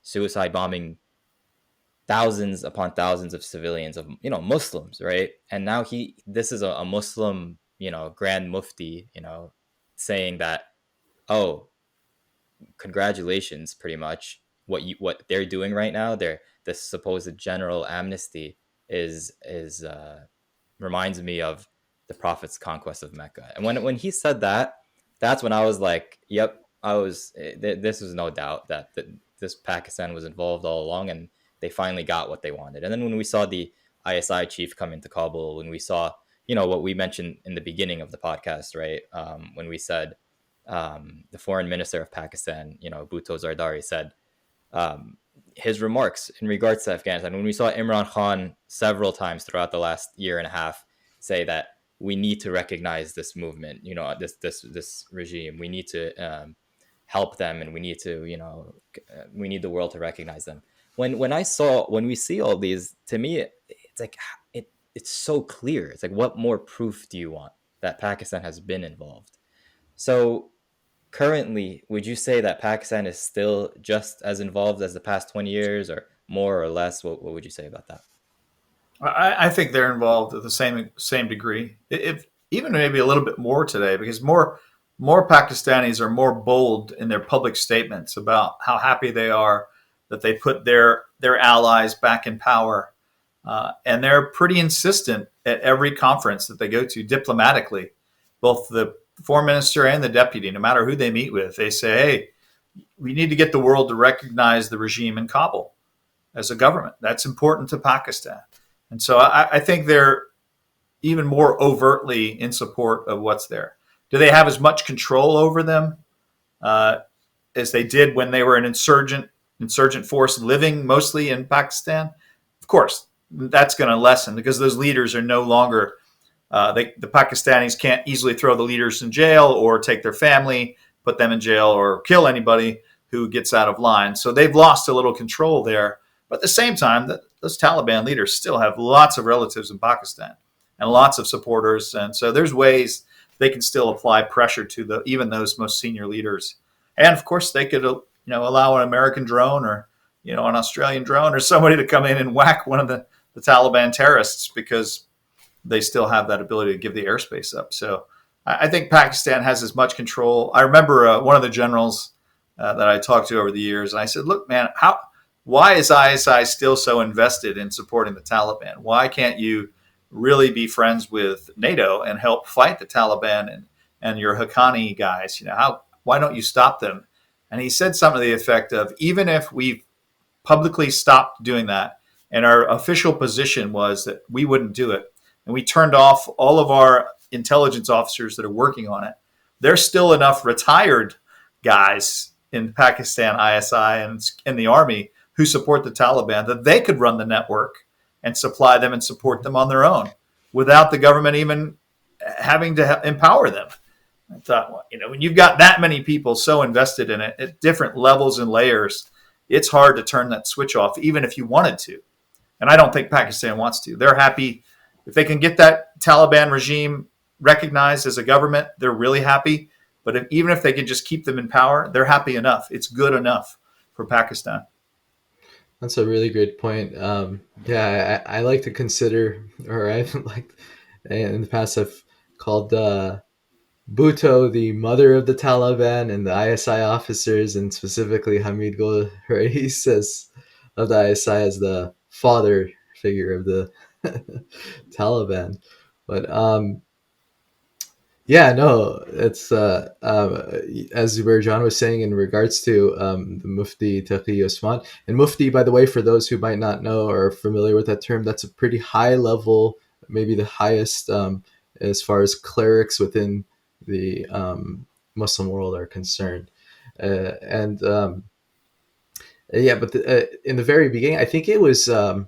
suicide bombing thousands upon thousands of civilians, of Muslims, right? And now this is a Muslim, Grand Mufti, saying that, oh, congratulations, pretty much what they're doing right now, this supposed general amnesty is reminds me of the Prophet's conquest of Mecca. And when he said that, that's when I was like, yep, this was no doubt that this Pakistan was involved all along, and they finally got what they wanted. And then when we saw the ISI chief come into Kabul, when we saw what we mentioned in the beginning of the podcast, right? When we said the foreign minister of Pakistan, Bhutto Zardari, said his remarks in regards to Afghanistan, when we saw Imran Khan several times throughout the last year and a half say that we need to recognize this movement, this regime, we need to help them, and we need to, we need the world to recognize them. When we see all these, to me, it's like it's so clear. It's like, what more proof do you want that Pakistan has been involved? So currently, would you say that Pakistan is still just as involved as the past 20 years, or more or less? What would you say about that? I think they're involved at the same degree, if even maybe a little bit more today, because more Pakistanis are more bold in their public statements about how happy they are that they put their allies back in power, and they're pretty insistent at every conference that they go to diplomatically, both the foreign minister and the deputy, no matter who they meet with, they say, hey, we need to get the world to recognize the regime in Kabul as a government. That's important to Pakistan. And so I think they're even more overtly in support of what's there. Do they have as much control over them as they did when they were an insurgent force living mostly in Pakistan? Of course, that's going to lessen because those leaders are no longer, the Pakistanis can't easily throw the leaders in jail or take their family, put them in jail, or kill anybody who gets out of line. So they've lost a little control there. But at the same time, those Taliban leaders still have lots of relatives in Pakistan and lots of supporters. And so there's ways they can still apply pressure to even those most senior leaders. And of course, they could allow an American drone or an Australian drone or somebody to come in and whack one of the Taliban terrorists, because they still have that ability to give the airspace up. So I think Pakistan has as much control. I remember one of the generals that I talked to over the years, and I said, "Look, man, why is ISI still so invested in supporting the Taliban? Why can't you really be friends with NATO and help fight the Taliban and your Haqqani guys? Why don't you stop them?" And he said something to the effect of, "Even if we've publicly stopped doing that, and our official position was that we wouldn't do it, and we turned off all of our intelligence officers that are working on it, there's still enough retired guys in Pakistan ISI and in the army who support the Taliban that they could run the network and supply them and support them on their own without the government even having to empower them." I thought, well, when you've got that many people so invested in it at different levels and layers, it's hard to turn that switch off, even if you wanted to. And I don't think Pakistan wants to. They're happy if they can get that Taliban regime recognized as a government. They're really happy. But even if they can just keep them in power, they're happy enough. It's good enough for Pakistan. That's a really great point. Yeah, I like to consider, or I like in the past I've called Bhutto the mother of the Taliban and the ISI officers, and specifically Hamid Gul Rais as of the ISI as the father figure of the Taliban. But yeah, no, it's as Zubair John was saying in regards to the Mufti Taqi Osman. And Mufti, by the way, for those who might not know or are familiar with that term, that's a pretty high level, maybe the highest as far as clerics within the Muslim world are concerned. And yeah, but in the very beginning, I think it was, it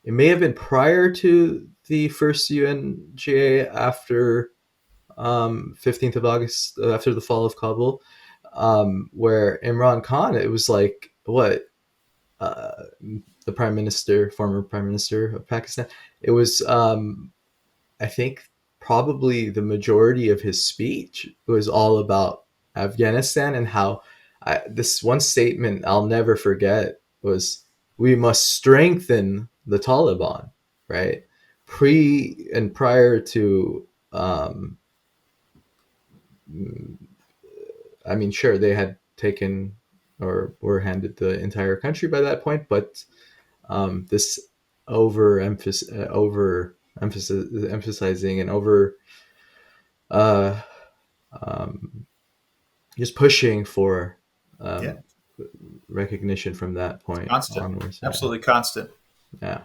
may have been prior to the first UNGA after 15th of August, after the fall of Kabul, where Imran Khan, it was like, what, uh, the prime minister, former prime minister of Pakistan, it was, I think, probably the majority of his speech was all about Afghanistan and how this one statement I'll never forget was, "We must strengthen the Taliban," right? Prior to I mean, sure, they had taken or were handed the entire country by that point, but this emphasizing and over uh, um, just pushing for Yeah, recognition from that point constant, onwards. absolutely constant. Yeah,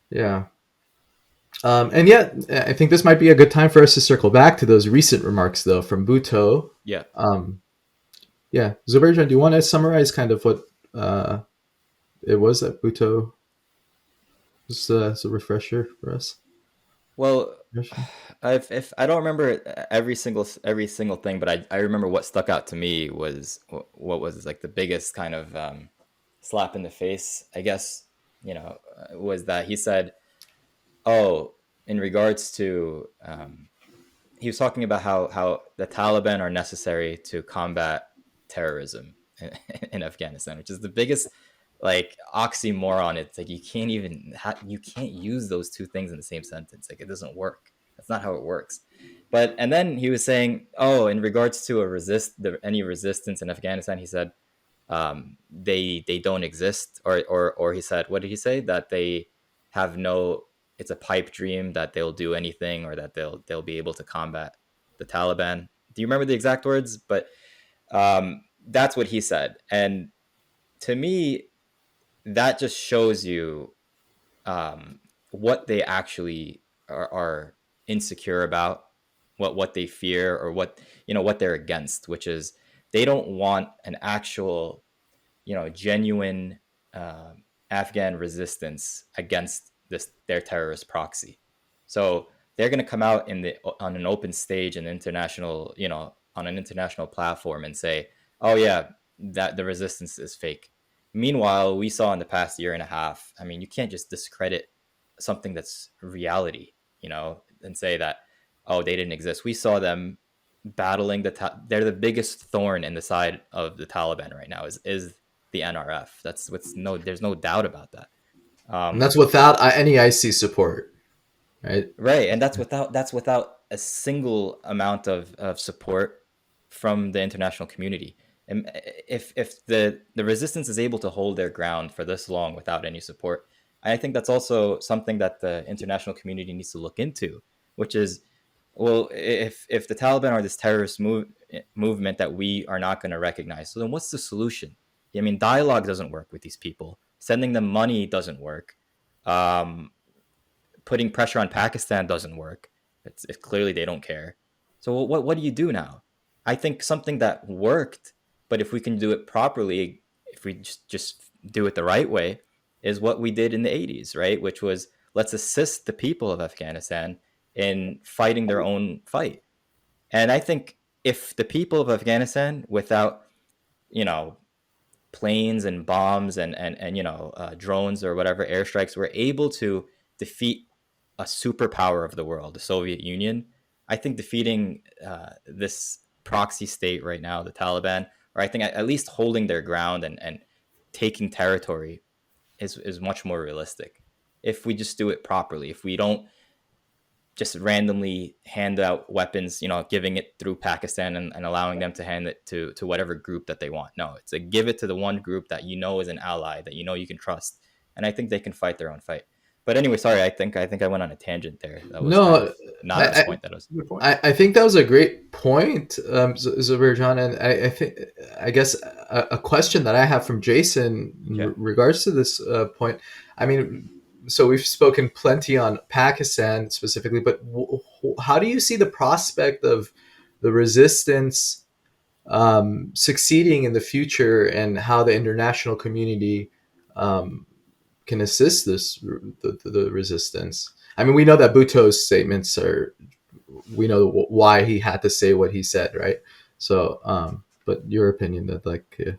yeah. And yet, I think this might be a good time for us to circle back to those recent remarks, though, from Bhutto. Yeah. Yeah, Zubairjan, do you want to summarize kind of what it was that Bhutto was as a refresher for us? Well, if I don't remember every single thing, but I remember what stuck out to me was what was like the biggest kind of slap in the face, I guess, was that he said, "Oh, in regards to," he was talking about how the Taliban are necessary to combat terrorism in, in Afghanistan, which is the biggest like oxymoron. It's like you can't use those two things in the same sentence. Like it doesn't work. That's not how it works. But and then he was saying, oh, in regards to any resistance in Afghanistan, he said they don't exist, or he said, what did he say, that they have no, it's a pipe dream that they'll do anything or that they'll be able to combat the Taliban. Do you remember the exact words? But that's what he said, and to me that just shows you what they actually are insecure about, what they fear, or what they're against, which is they don't want an actual genuine Afghan resistance against their terrorist proxy. So they're going to come out on an open stage and international, on an international platform and say, "Oh yeah, that the resistance is fake." Meanwhile, we saw in the past year and a half, I mean, you can't just discredit something that's reality, and say that, oh, they didn't exist. We saw them battling they're the biggest thorn in the side of the Taliban right now is the NRF. There's no doubt about that. And that's without any IC support, right? Right, and that's without a single amount of support from the international community. And if the resistance is able to hold their ground for this long without any support, I think that's also something that the international community needs to look into, which is, well, if the Taliban are this terrorist movement that we are not going to recognize, so then what's the solution? I mean, dialogue doesn't work with these people. Sending them money doesn't work. Um, Putting pressure on Pakistan doesn't work. It's clearly they don't care. So what do you do now? I think something that worked, but if we can do it properly, if we just do it the right way, is what we did in the 80s, right? Which was, let's assist the people of Afghanistan in fighting their own fight. And I think if the people of Afghanistan, without, you know, planes and bombs and drones or whatever airstrikes, were able to defeat a superpower of the world, the Soviet Union, I think defeating this proxy state right now, the Taliban, or I think at least holding their ground and taking territory is much more realistic. If we just do it properly, if we don't just randomly hand out weapons, giving it through Pakistan and allowing them to hand it to whatever group that they want. No, it's like, give it to the one group that is an ally, that you can trust. And I think they can fight their own fight. But anyway, sorry, I think I went on a tangent there. That was kind of not the point that was. I think that was a great point, Zubair John, and I guess a question that I have from Jason in regards to this point. I mean, so we've spoken plenty on Pakistan specifically, but how do you see the prospect of the resistance succeeding in the future, and how the international community can assist the resistance? I mean, we know that Bhutto's statements we know why he had to say what he said, right? So, but your opinion, that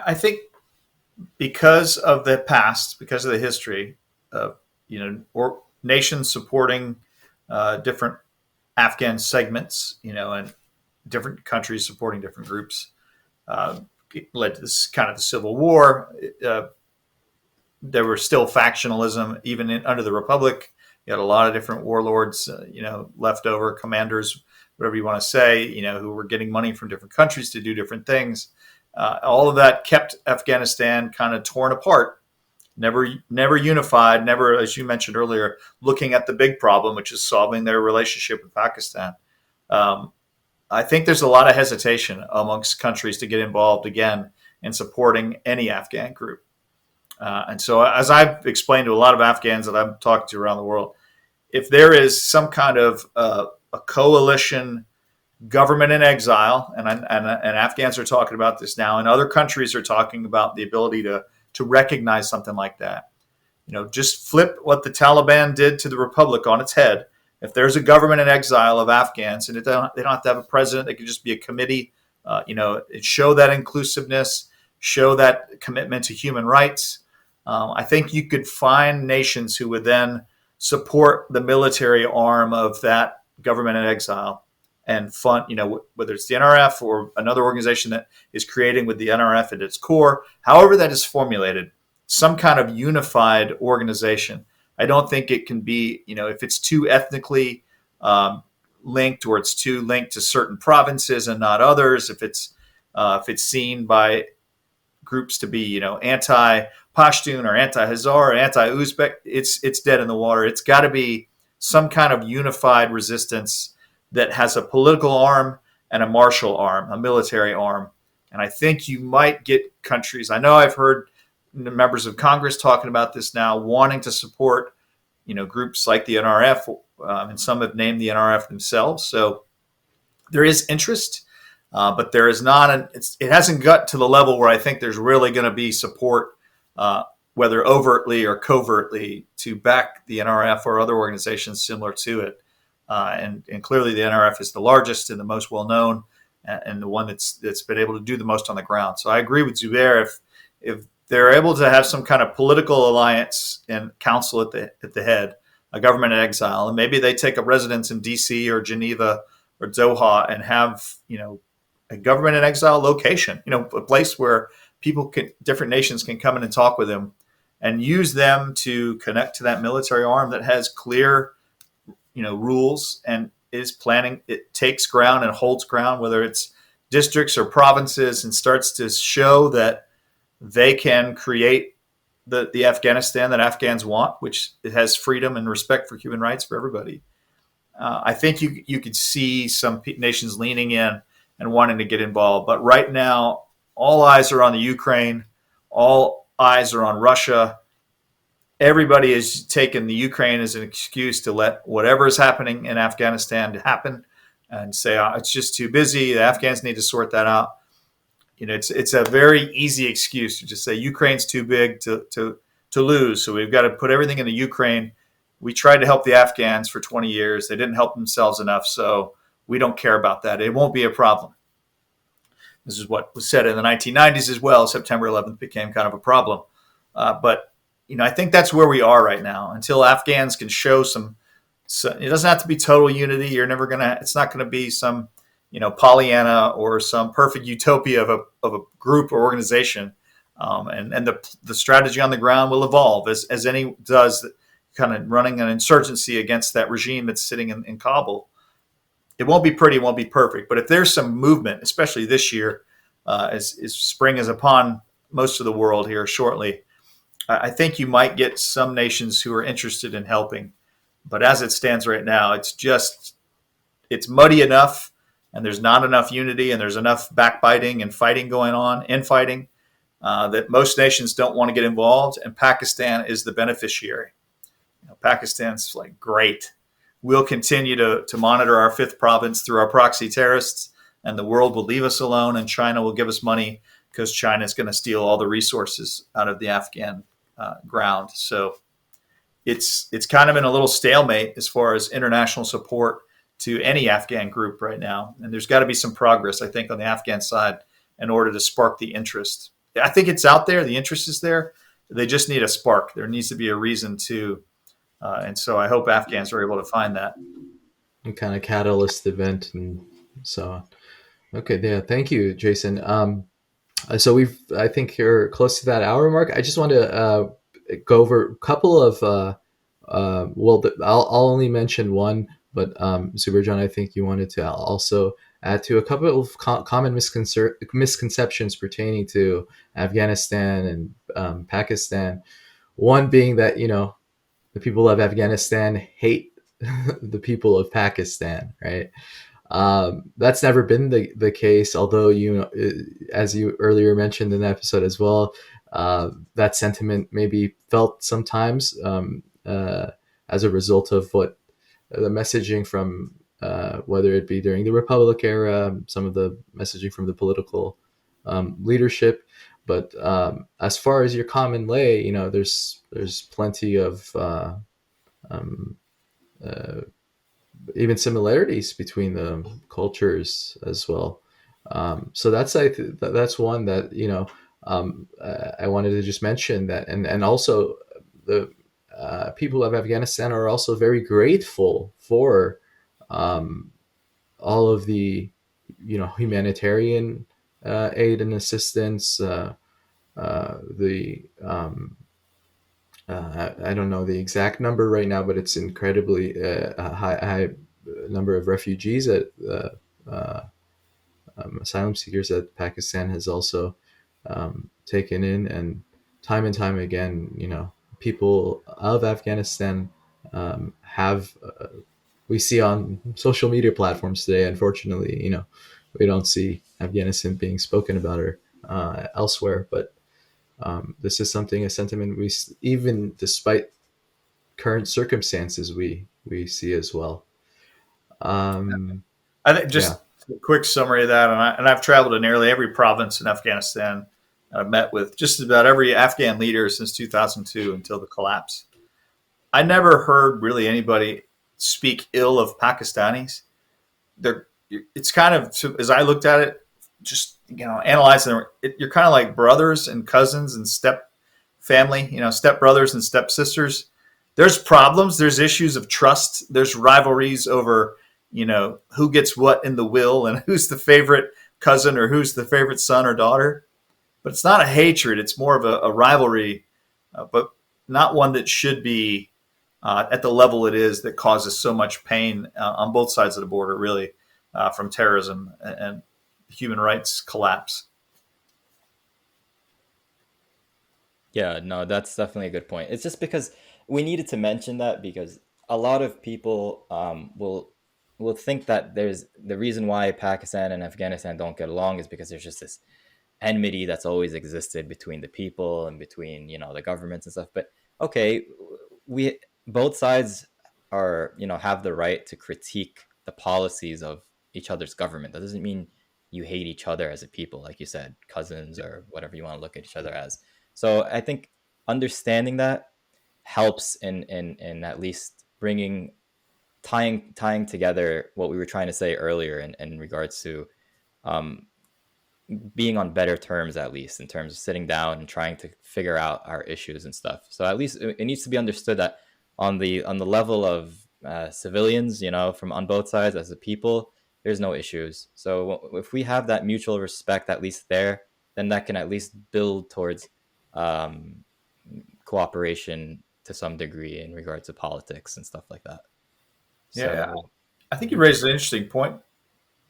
I think because of the past, because of the history of or nations supporting different Afghan segments, and different countries supporting different groups, led to this kind of the civil war. There was still factionalism even under the Republic. You had a lot of different warlords, leftover commanders, whatever you want to say, who were getting money from different countries to do different things. All of that kept Afghanistan kind of torn apart, never unified, never, as you mentioned earlier, looking at the big problem, which is solving their relationship with Pakistan. I think there's a lot of hesitation amongst countries to get involved again in supporting any Afghan group. And so, as I've explained to a lot of Afghans that I've talked to around the world, if there is some kind of a coalition government in exile, and Afghans are talking about this now, and other countries are talking about the ability to recognize something like that. Just flip what the Taliban did to the Republic on its head. If there's a government in exile of Afghans, and they don't have to have a president, they could just be a committee, show that inclusiveness, show that commitment to human rights. I think you could find nations who would then support the military arm of that government in exile and fund, whether it's the NRF or another organization that is creating with the NRF at its core, however that is formulated, some kind of unified organization. I don't think it can be, if it's too ethnically linked, or it's too linked to certain provinces and not others, if it's seen by groups to be, anti-Pashtun or anti-Hazar or anti-Uzbek, it's dead in the water. It's got to be some kind of unified resistance that has a political arm and a martial arm, a military arm. And I think you might get countries, I know I've heard members of Congress talking about this now, wanting to support, groups like the NRF, and some have named the NRF themselves. So there is interest. But there is not it hasn't got to the level where I think there's really going to be support, whether overtly or covertly, to back the NRF or other organizations similar to it. And clearly the NRF is the largest and the most well known, and the one that's been able to do the most on the ground. So I agree with Zubair. If they're able to have some kind of political alliance and council at the head, a government in exile, and maybe they take up residence in DC or Geneva or Doha and have a government in exile location, a place where different nations can come in and talk with them and use them to connect to that military arm that has clear, rules and is planning. It takes ground and holds ground, whether it's districts or provinces, and starts to show that they can create the Afghanistan that Afghans want, which it has freedom and respect for human rights for everybody. I think you could see some nations leaning in and wanting to get involved. But right now, all eyes are on the Ukraine. All eyes are on Russia. Everybody is taking the Ukraine as an excuse to let whatever is happening in Afghanistan to happen, and say, it's just too busy. The Afghans need to sort that out. It's a very easy excuse to just say Ukraine's too big to lose, so we've got to put everything into Ukraine. We tried to help the Afghans for 20 years. They didn't help themselves enough, so we don't care about that. It won't be a problem. This is what was said in the 1990s as well. September 11th became kind of a problem. But I think that's where we are right now. Until Afghans can show it doesn't have to be total unity. It's not going to be some, Pollyanna or some perfect utopia of a group or organization. And the strategy on the ground will evolve as any does, kind of running an insurgency against that regime that's sitting in Kabul. It won't be pretty, it won't be perfect. But if there's some movement, especially this year, as spring is upon most of the world here shortly, I think you might get some nations who are interested in helping. But as it stands right now, it's muddy enough, and there's not enough unity, and there's enough backbiting and fighting going on, infighting, that most nations don't want to get involved. And Pakistan is the beneficiary. Pakistan's like, great. We'll continue to monitor our fifth province through our proxy terrorists, and the world will leave us alone, and China will give us money because China is going to steal all the resources out of the Afghan ground. So it's kind of in a little stalemate as far as international support to any Afghan group right now. And there's got to be some progress, I think, on the Afghan side in order to spark the interest. I think it's out there. The interest is there. They just need a spark. There needs to be a reason to. And so I hope Afghans are able to find that. And kind of catalyst event and so on. Okay, yeah, thank you, Jason. So I think you're close to that hour mark. I just want to go over a couple of, I'll only mention one, but Subirjan, I think you wanted to also add to a couple of common misconceptions pertaining to Afghanistan and Pakistan. One being that, the people of Afghanistan hate the people of Pakistan, right? That's never been the case, although, as you earlier mentioned in the episode as well, that sentiment may be felt sometimes as a result of what the messaging from, whether it be during the Republic era, some of the messaging from the political leadership. But as far as your common lay, there's plenty of even similarities between the cultures as well. So that's that's one that I wanted to just mention that, and also the people of Afghanistan are also very grateful for all of the humanitarian aid and assistance. I don't know the exact number right now, but it's incredibly high number of refugees that asylum seekers that Pakistan has also taken in, and time again, people of Afghanistan have. We see on social media platforms today, unfortunately, we don't see Afghanistan being spoken about or elsewhere, but this is a sentiment we, even despite current circumstances, we see as well. I think just a quick summary of that, and I've traveled to nearly every province in Afghanistan. I've met with just about every Afghan leader since 2002 until the collapse. I never heard really anybody speak ill of Pakistanis. It's kind of, as I looked at it, just analyzing them, you're kind of like brothers and cousins and step family, step brothers and step sisters. There's problems, there's issues of trust, there's rivalries over who gets what in the will and who's the favorite cousin or who's the favorite son or daughter. But it's not a hatred, it's more of a rivalry but not one that should be at the level it is, that causes so much pain on both sides of the border, really, from terrorism and human rights collapse. Yeah, no, that's definitely a good point. It's just because we needed to mention that because a lot of people will think that there's the reason why Pakistan and Afghanistan don't get along is because there's just this enmity that's always existed between the people and between, the governments and stuff. But okay, we both sides are, have the right to critique the policies of each other's government. That doesn't mean you hate each other as a people, like you said, cousins or whatever you want to look at each other as. So I think understanding that helps in at least bringing tying together what we were trying to say earlier in regards to um, being on better terms, at least in terms of sitting down and trying to figure out our issues and stuff. So at least it needs to be understood that on the level of civilians, from on both sides as a people, there's no issues. So if we have that mutual respect, at least there, then that can at least build towards um, cooperation to some degree in regards to politics and stuff like that. Yeah, So I think you raised an interesting point,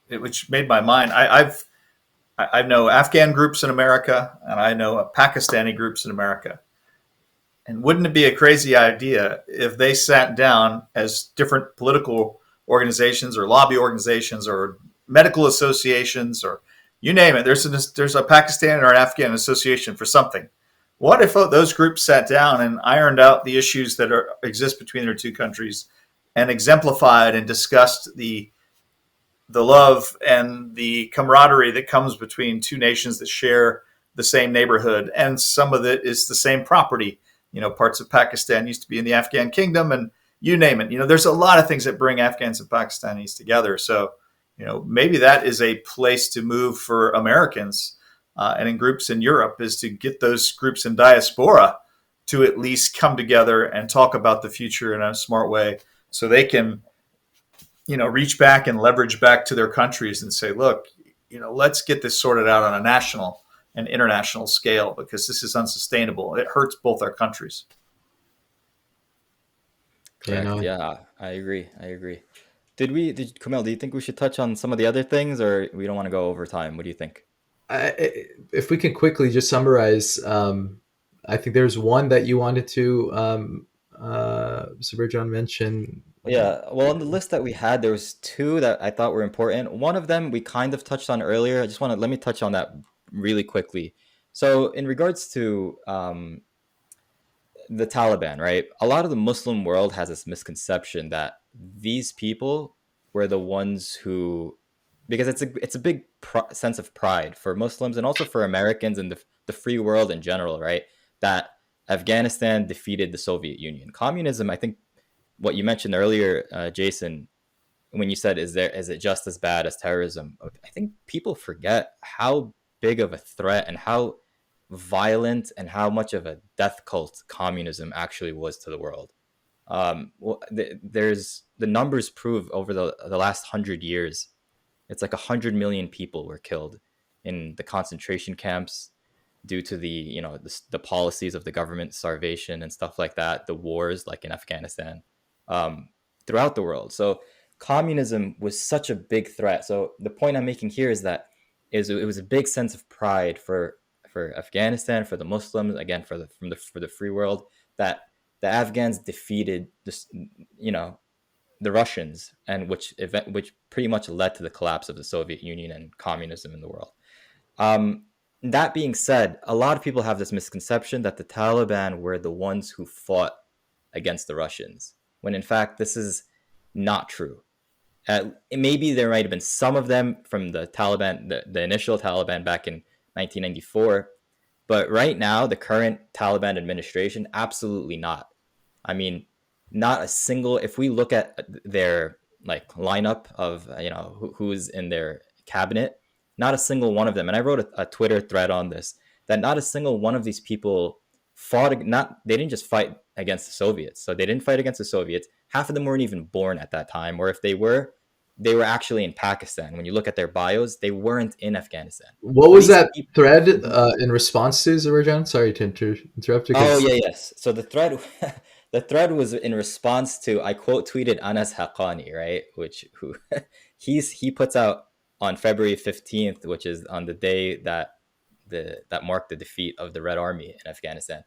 which made my mind. I know Afghan groups in America, and I know Pakistani groups in America. And wouldn't it be a crazy idea if they sat down as different political organizations or lobby organizations or medical associations or you name it? There's a Pakistan or an Afghan association for something. What if those groups sat down and ironed out the issues that exist between their two countries and exemplified and discussed the love and the camaraderie that comes between two nations that share the same neighborhood, and some of it is the same property. Parts of Pakistan used to be in the Afghan kingdom, and you name it. There's a lot of things that bring Afghans and Pakistanis together. So, maybe that is a place to move for Americans and in groups in Europe, is to get those groups in diaspora to at least come together and talk about the future in a smart way, so they can reach back and leverage back to their countries and say, look, let's get this sorted out on a national and international scale, because this is unsustainable. It hurts both our countries. correct. Yeah, I agree. Did Kumail, do you think we should touch on some of the other things, or we don't want to go over time? What do you think? If we can quickly just summarize, I think there's one that you wanted to, John mention. Yeah, well, on the list that we had, there was two that I thought were important. One of them we kind of touched on earlier. I just want to let me touch on that really quickly. So, in regards to the Taliban, right? A lot of the Muslim world has this misconception that these people were the ones who, because it's a big sense of pride for Muslims and also for Americans and the free world in general, right? That Afghanistan defeated the Soviet Union. Communism, I think, what you mentioned earlier, Jason, when you said, is it just as bad as terrorism? I think people forget how big of a threat and how violent and how much of a death cult communism actually was to the world. There's the numbers prove over the last 100 years, it's like 100 million people were killed in the concentration camps due to the policies of the government, starvation and stuff like that, the wars like in Afghanistan, throughout the world. So communism was such a big threat. So the point I'm making here is that it was a big sense of pride for Afghanistan, for the Muslims, again for the free world, that the Afghans defeated the Russians, and which pretty much led to the collapse of the Soviet Union and communism in the world. Um, that being said, a lot of people have this misconception that the Taliban were the ones who fought against the Russians, when in fact this is not true. Maybe there might have been some of them from the Taliban, the initial Taliban back in 1994, but right now, the current Taliban administration, absolutely not. I mean, not a single. If we look at their lineup of who's in their cabinet, not a single one of them. And I wrote a Twitter thread on this, that not a single one of these people fought. They didn't just fight against the Soviets. So they didn't fight against the Soviets. Half of them weren't even born at that time, or if they were, they were actually in Pakistan. When you look at their bios, they weren't in Afghanistan. What So was these that people, thread in response to, Zawarjan? Sorry to interrupt you. oh 'Cause- yeah, yes. So the thread, the thread was in response to, I quote tweeted Anas Haqqani, right? Which who he puts out on February 15th, which is on the day that that marked the defeat of the Red Army in Afghanistan.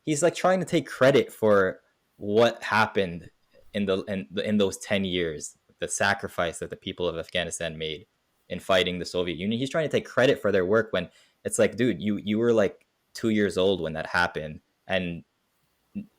He's like trying to take credit for what happened in those 10 years, the sacrifice that the people of Afghanistan made in fighting the Soviet Union. He's trying to take credit for their work when it's like, dude, you were like 2 years old when that happened, and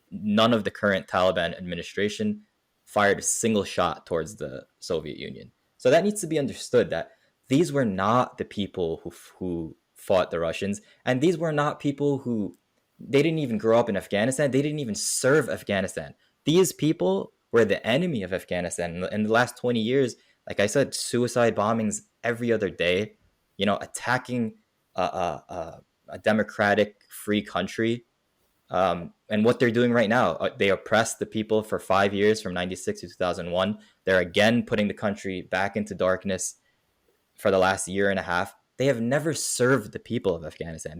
none of the current Taliban administration fired a single shot towards the Soviet Union. So that needs to be understood, that these were not the people who fought the Russians, and these were not people who, they didn't even grow up in Afghanistan. They didn't even serve Afghanistan. These people were the enemy of Afghanistan in the last 20 years. Like I said, suicide bombings every other day, attacking a democratic free country. And what they're doing right now, they oppressed the people for 5 years, from 96 to 2001. They're again putting the country back into darkness for the last year and a half. They have never served the people of Afghanistan.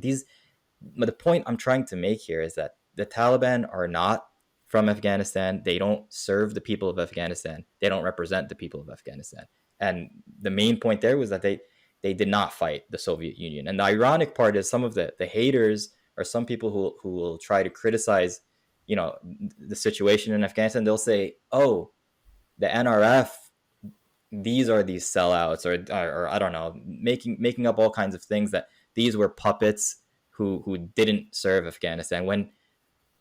But the point I'm trying to make here is that the Taliban are not from Afghanistan. They don't serve the people of Afghanistan. They don't represent the people of Afghanistan. And the main point there was that they did not fight the Soviet Union. And the ironic part is, some of the haters, or some people who will try to criticize, the situation in Afghanistan, they'll say, "Oh, the NRF, these are these sellouts," or I don't know, making up all kinds of things, that these were puppets who didn't serve Afghanistan, when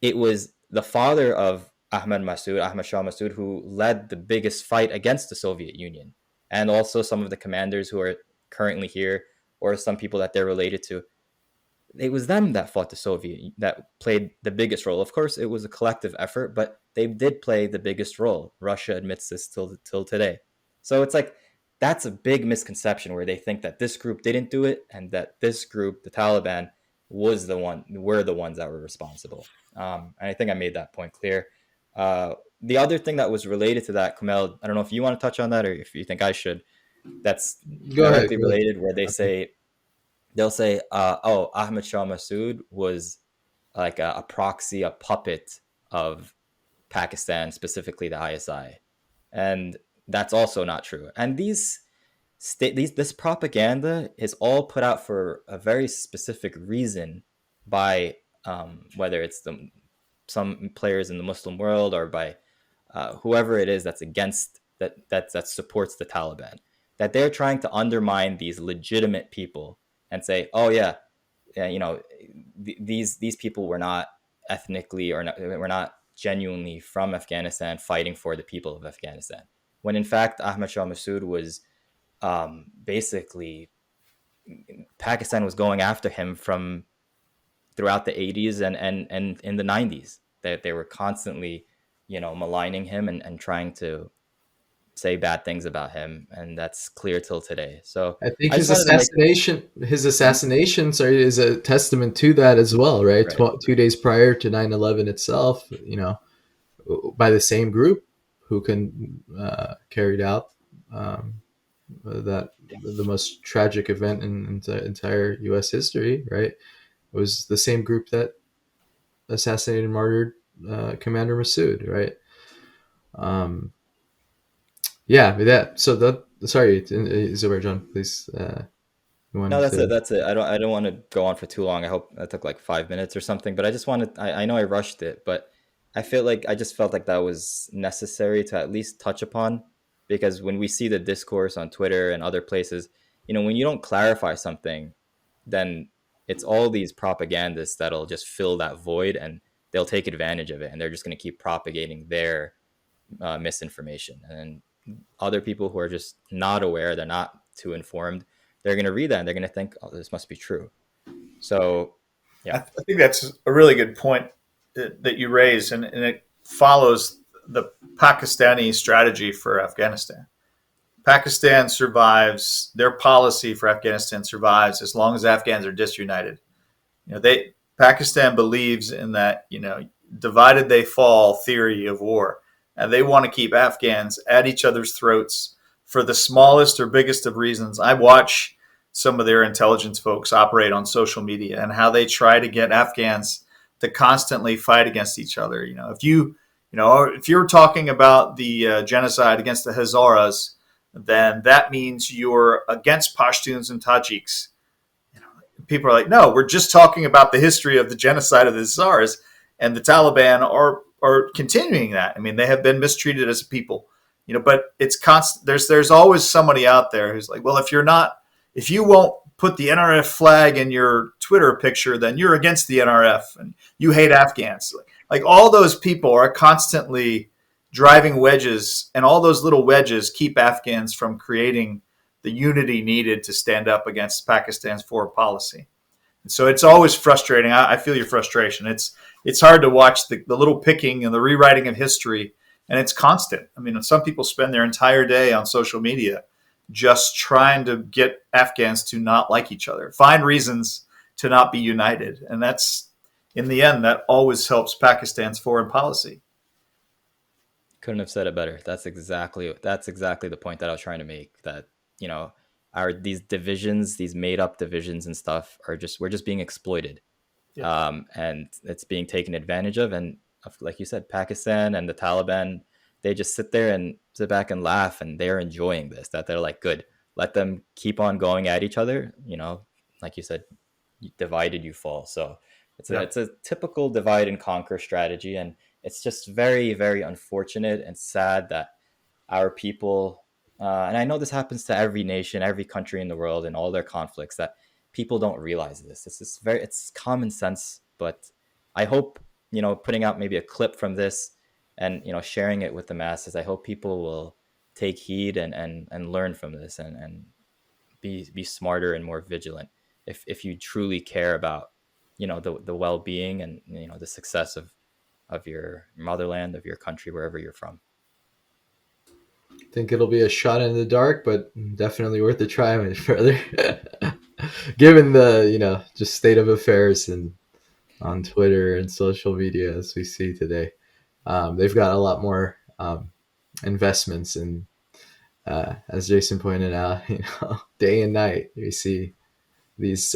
it was the father of Ahmad Shah Massoud, who led the biggest fight against the Soviet Union, and also some of the commanders who are currently here, or some people that they're related to. It was them that fought the Soviet, that played the biggest role. Of course, it was a collective effort, but they did play the biggest role. Russia admits this till today. So it's like, that's a big misconception, where they think that this group didn't do it, and that this group, the Taliban, were the ones that were responsible. And I think I made that point clear. The other thing that was related to that, Kamel, I don't know if you want to touch on that, or if you think I should. That's Go ahead. directly related, where they'll say, "Oh, Ahmad Shah Massoud was like a proxy, a puppet of Pakistan, specifically the ISI," and that's also not true. And this propaganda is all put out for a very specific reason by whether it's some players in the Muslim world, or by whoever it is that's against that supports the Taliban, that they're trying to undermine these legitimate people and say, "Oh yeah, these people were not ethnically, or were not genuinely from Afghanistan fighting for the people of Afghanistan," when in fact Ahmad Shah Massoud was basically, Pakistan was going after him from throughout the 80s and in the 90s. That they were constantly, maligning him and trying to say bad things about him, and that's clear till today. So I think I just wanted to make his assassination, sorry, is a testament to that as well, right? right. 2 days prior to 9/11 itself, by the same group who carried out that the most tragic event in the entire U.S. history, right? It was the same group that assassinated and martyred Commander Massoud, right? Yeah, that. So that. Sorry, John, please. You No, wanted that's it. to. That's it. I don't want to go on for too long. I hope that took like 5 minutes or something. But I just wanted. I know I rushed it, but I just felt like that was necessary to at least touch upon, because when we see the discourse on Twitter and other places, when you don't clarify something, then it's all these propagandists that'll just fill that void, and they'll take advantage of it, and they're just going to keep propagating their misinformation. And other people who are just not aware, they're not too informed, they're going to read that and they're going to think, "Oh, this must be true." So yeah. I think that's a really good point that you raised, and it follows the Pakistani strategy for Afghanistan. Pakistan survives, their policy for Afghanistan survives as long as Afghans are disunited. Pakistan believes in that, divided they fall theory of war, and they want to keep Afghans at each other's throats, for the smallest or biggest of reasons. I watch some of their intelligence folks operate on social media and how they try to get Afghans to constantly fight against each other. If you're talking about the genocide against the Hazaras, then that means you're against Pashtuns and Tajiks. People are like, no, we're just talking about the history of the genocide of the Hazaras, and the Taliban are continuing that. I mean, they have been mistreated as a people, but it's constant. There's always somebody out there who's like, well, if you won't put the NRF flag in your Twitter picture, then you're against the NRF and you hate Afghans. Like all those people are constantly driving wedges, and all those little wedges keep Afghans from creating the unity needed to stand up against Pakistan's foreign policy. And so it's always frustrating. I feel your frustration. It's hard to watch the little picking and the rewriting of history, and it's constant. I mean, some people spend their entire day on social media just trying to get Afghans to not like each other, find reasons to not be united. And that's, in the end, that always helps Pakistan's foreign policy. Couldn't have said it better. That's exactly the point that I was trying to make. That these divisions, these made up divisions and stuff, we're just being exploited, and it's being taken advantage of. And like you said, Pakistan and the Taliban, they just sit back and laugh, and they're enjoying this. That they're like, good, let them keep on going at each other. Like you said, divided you fall. So it's a typical divide and conquer strategy, and it's just very, very unfortunate and sad that our people, and I know this happens to every nation, every country in the world, and all their conflicts, that people don't realize this. It's common sense, but I hope, putting out maybe a clip from this and, sharing it with the masses, I hope people will take heed and learn from this and be smarter and more vigilant if you truly care about, the well-being and, the success of your motherland, of your country, wherever you're from. I think it'll be a shot in the dark, but definitely worth a try further. Given the, just state of affairs and on Twitter and social media as we see today. They've got a lot more investments, and as Jason pointed out, day and night you see these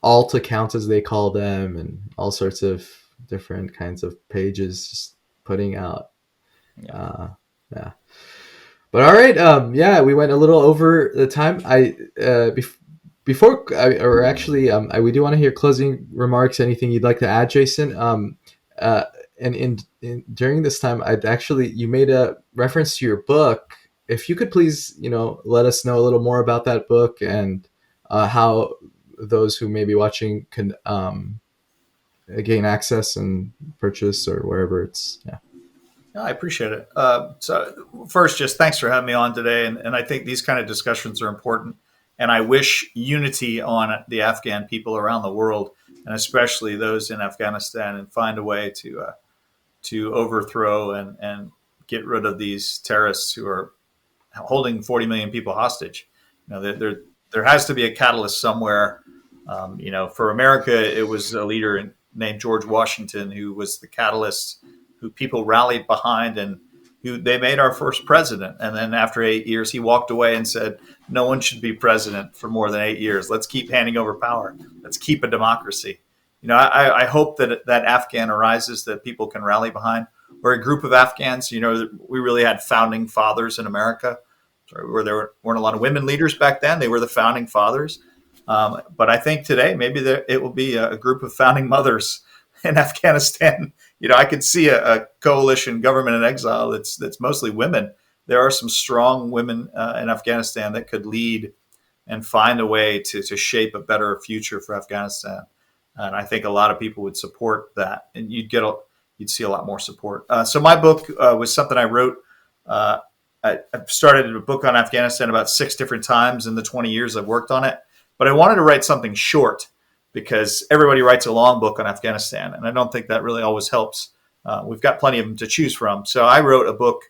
alt accounts, as they call them, and all sorts of different kinds of pages just putting out. Yeah. But all right, we went a little over the time. We do want to hear closing remarks. Anything you'd like to add, Jason? And during this time, you made a reference to your book. If you could please, let us know a little more about that book and how those who may be watching can gain access and purchase, or wherever it's. Yeah. I appreciate it. So first, just thanks for having me on today. And I think these kind of discussions are important. And I wish unity on the Afghan people around the world, and especially those in Afghanistan, and find a way to overthrow and get rid of these terrorists who are holding 40 million people hostage. There has to be a catalyst somewhere. For America, it was a leader named George Washington who was the catalyst, who people rallied behind, and who they made our first president. And then after 8 years, he walked away and said, no one should be president for more than 8 years. Let's keep handing over power. Let's keep a democracy. I hope that Afghan arises that people can rally behind. We're a group of Afghans. We really had founding fathers in America, where there weren't a lot of women leaders back then. They were the founding fathers. But I think today, maybe it will be a group of founding mothers in Afghanistan. I could see a coalition government in exile that's mostly women. There are some strong women in Afghanistan that could lead and find a way to shape a better future for Afghanistan. And I think a lot of people would support that, and you'd see a lot more support. So my book was something I wrote. I've started a book on Afghanistan about 6 different times in the 20 years I've worked on it, but I wanted to write something short, because everybody writes a long book on Afghanistan, and I don't think that really always helps. We've got plenty of them to choose from. So I wrote a book,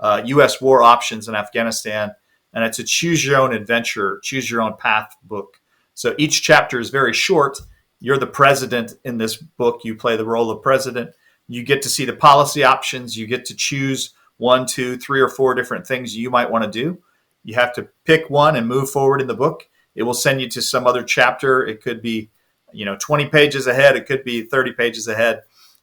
U.S. War Options in Afghanistan, and it's a choose your own adventure, choose your own path book. So each chapter is very short. You're the president in this book. You play the role of president. You get to see the policy options. You get to choose 1, 2, 3, or 4 different things you might want to do. You have to pick one and move forward in the book. It will send you to some other chapter. It could be, 20 pages ahead. It could be 30 pages ahead.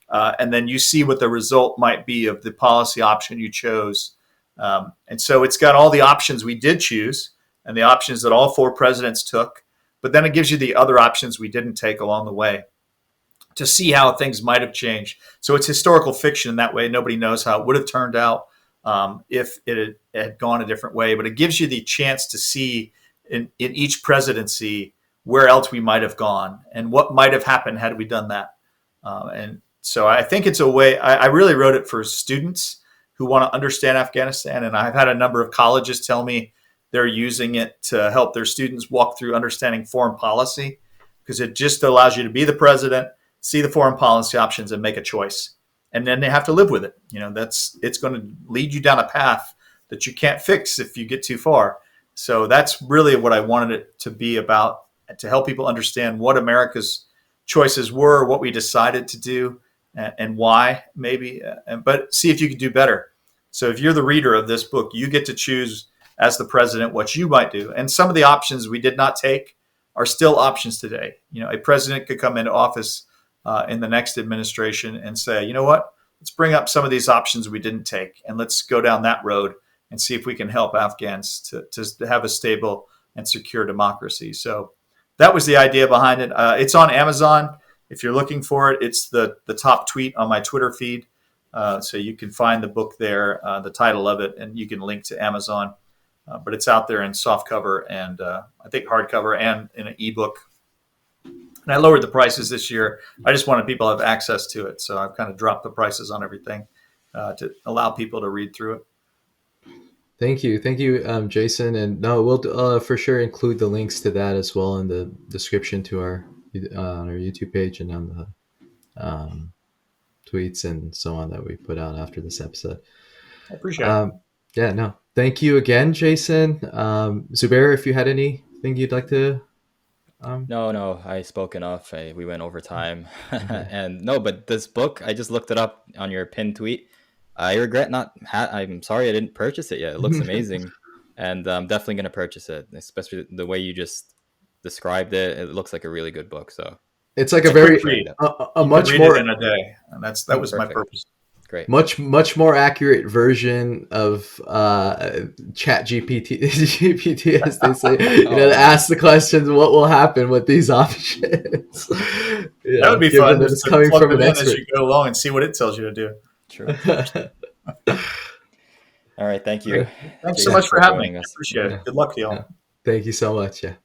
And then you see what the result might be of the policy option you chose. And so it's got all the options we did choose and the options that all 4 presidents took. But then it gives you the other options we didn't take along the way to see how things might have changed. So it's historical fiction in that way. Nobody knows how it would have turned out if it had gone a different way. But it gives you the chance to see in each presidency where else we might have gone and what might have happened had we done that. And so I think it's a way. I really wrote it for students who want to understand Afghanistan. And I've had a number of colleges tell me they're using it to help their students walk through understanding foreign policy, because it just allows you to be the president, see the foreign policy options, and make a choice. And then they have to live with it. It's going to lead you down a path that you can't fix if you get too far. So that's really what I wanted it to be about, to help people understand what America's choices were, what we decided to do, and why, maybe, but see if you can do better. So if you're the reader of this book, you get to choose as the president what you might do. And some of the options we did not take are still options today. A president could come into office in the next administration and say, you know what, let's bring up some of these options we didn't take, and let's go down that road and see if we can help Afghans to have a stable and secure democracy. So that was the idea behind it. It's on Amazon. If you're looking for it, it's the top tweet on my Twitter feed. So you can find the book there, the title of it, and you can link to Amazon. But it's out there in softcover and I think hardcover and in an ebook. And I lowered the prices this year. I just wanted people to have access to it. So I've kind of dropped the prices on everything to allow people to read through it. Thank you, Jason. And no, we'll for sure include the links to that as well in the description to our on our YouTube page and on the tweets and so on that we put out after this episode. I appreciate it. Yeah, no, thank you again, Jason. Zubair, if you had anything you'd like to. No, I spoke enough. We went over time. And no, but this book, I just looked it up on your pinned tweet. I regret I'm sorry I didn't purchase it yet. It looks amazing. And I'm definitely going to purchase it, especially the way you just described it. It looks like a really good book. So it's like a very a much more in a day, and that was my purpose. Great. Much more accurate version of Chat GPT, as they say. To ask the questions, what will happen with these options? That would be fun. It's coming from an expert. As you go along and see what it tells you to do. True. All right. Thank you. Thanks so much for having me. I appreciate it. Good luck to you all. Thank you so much. Yeah.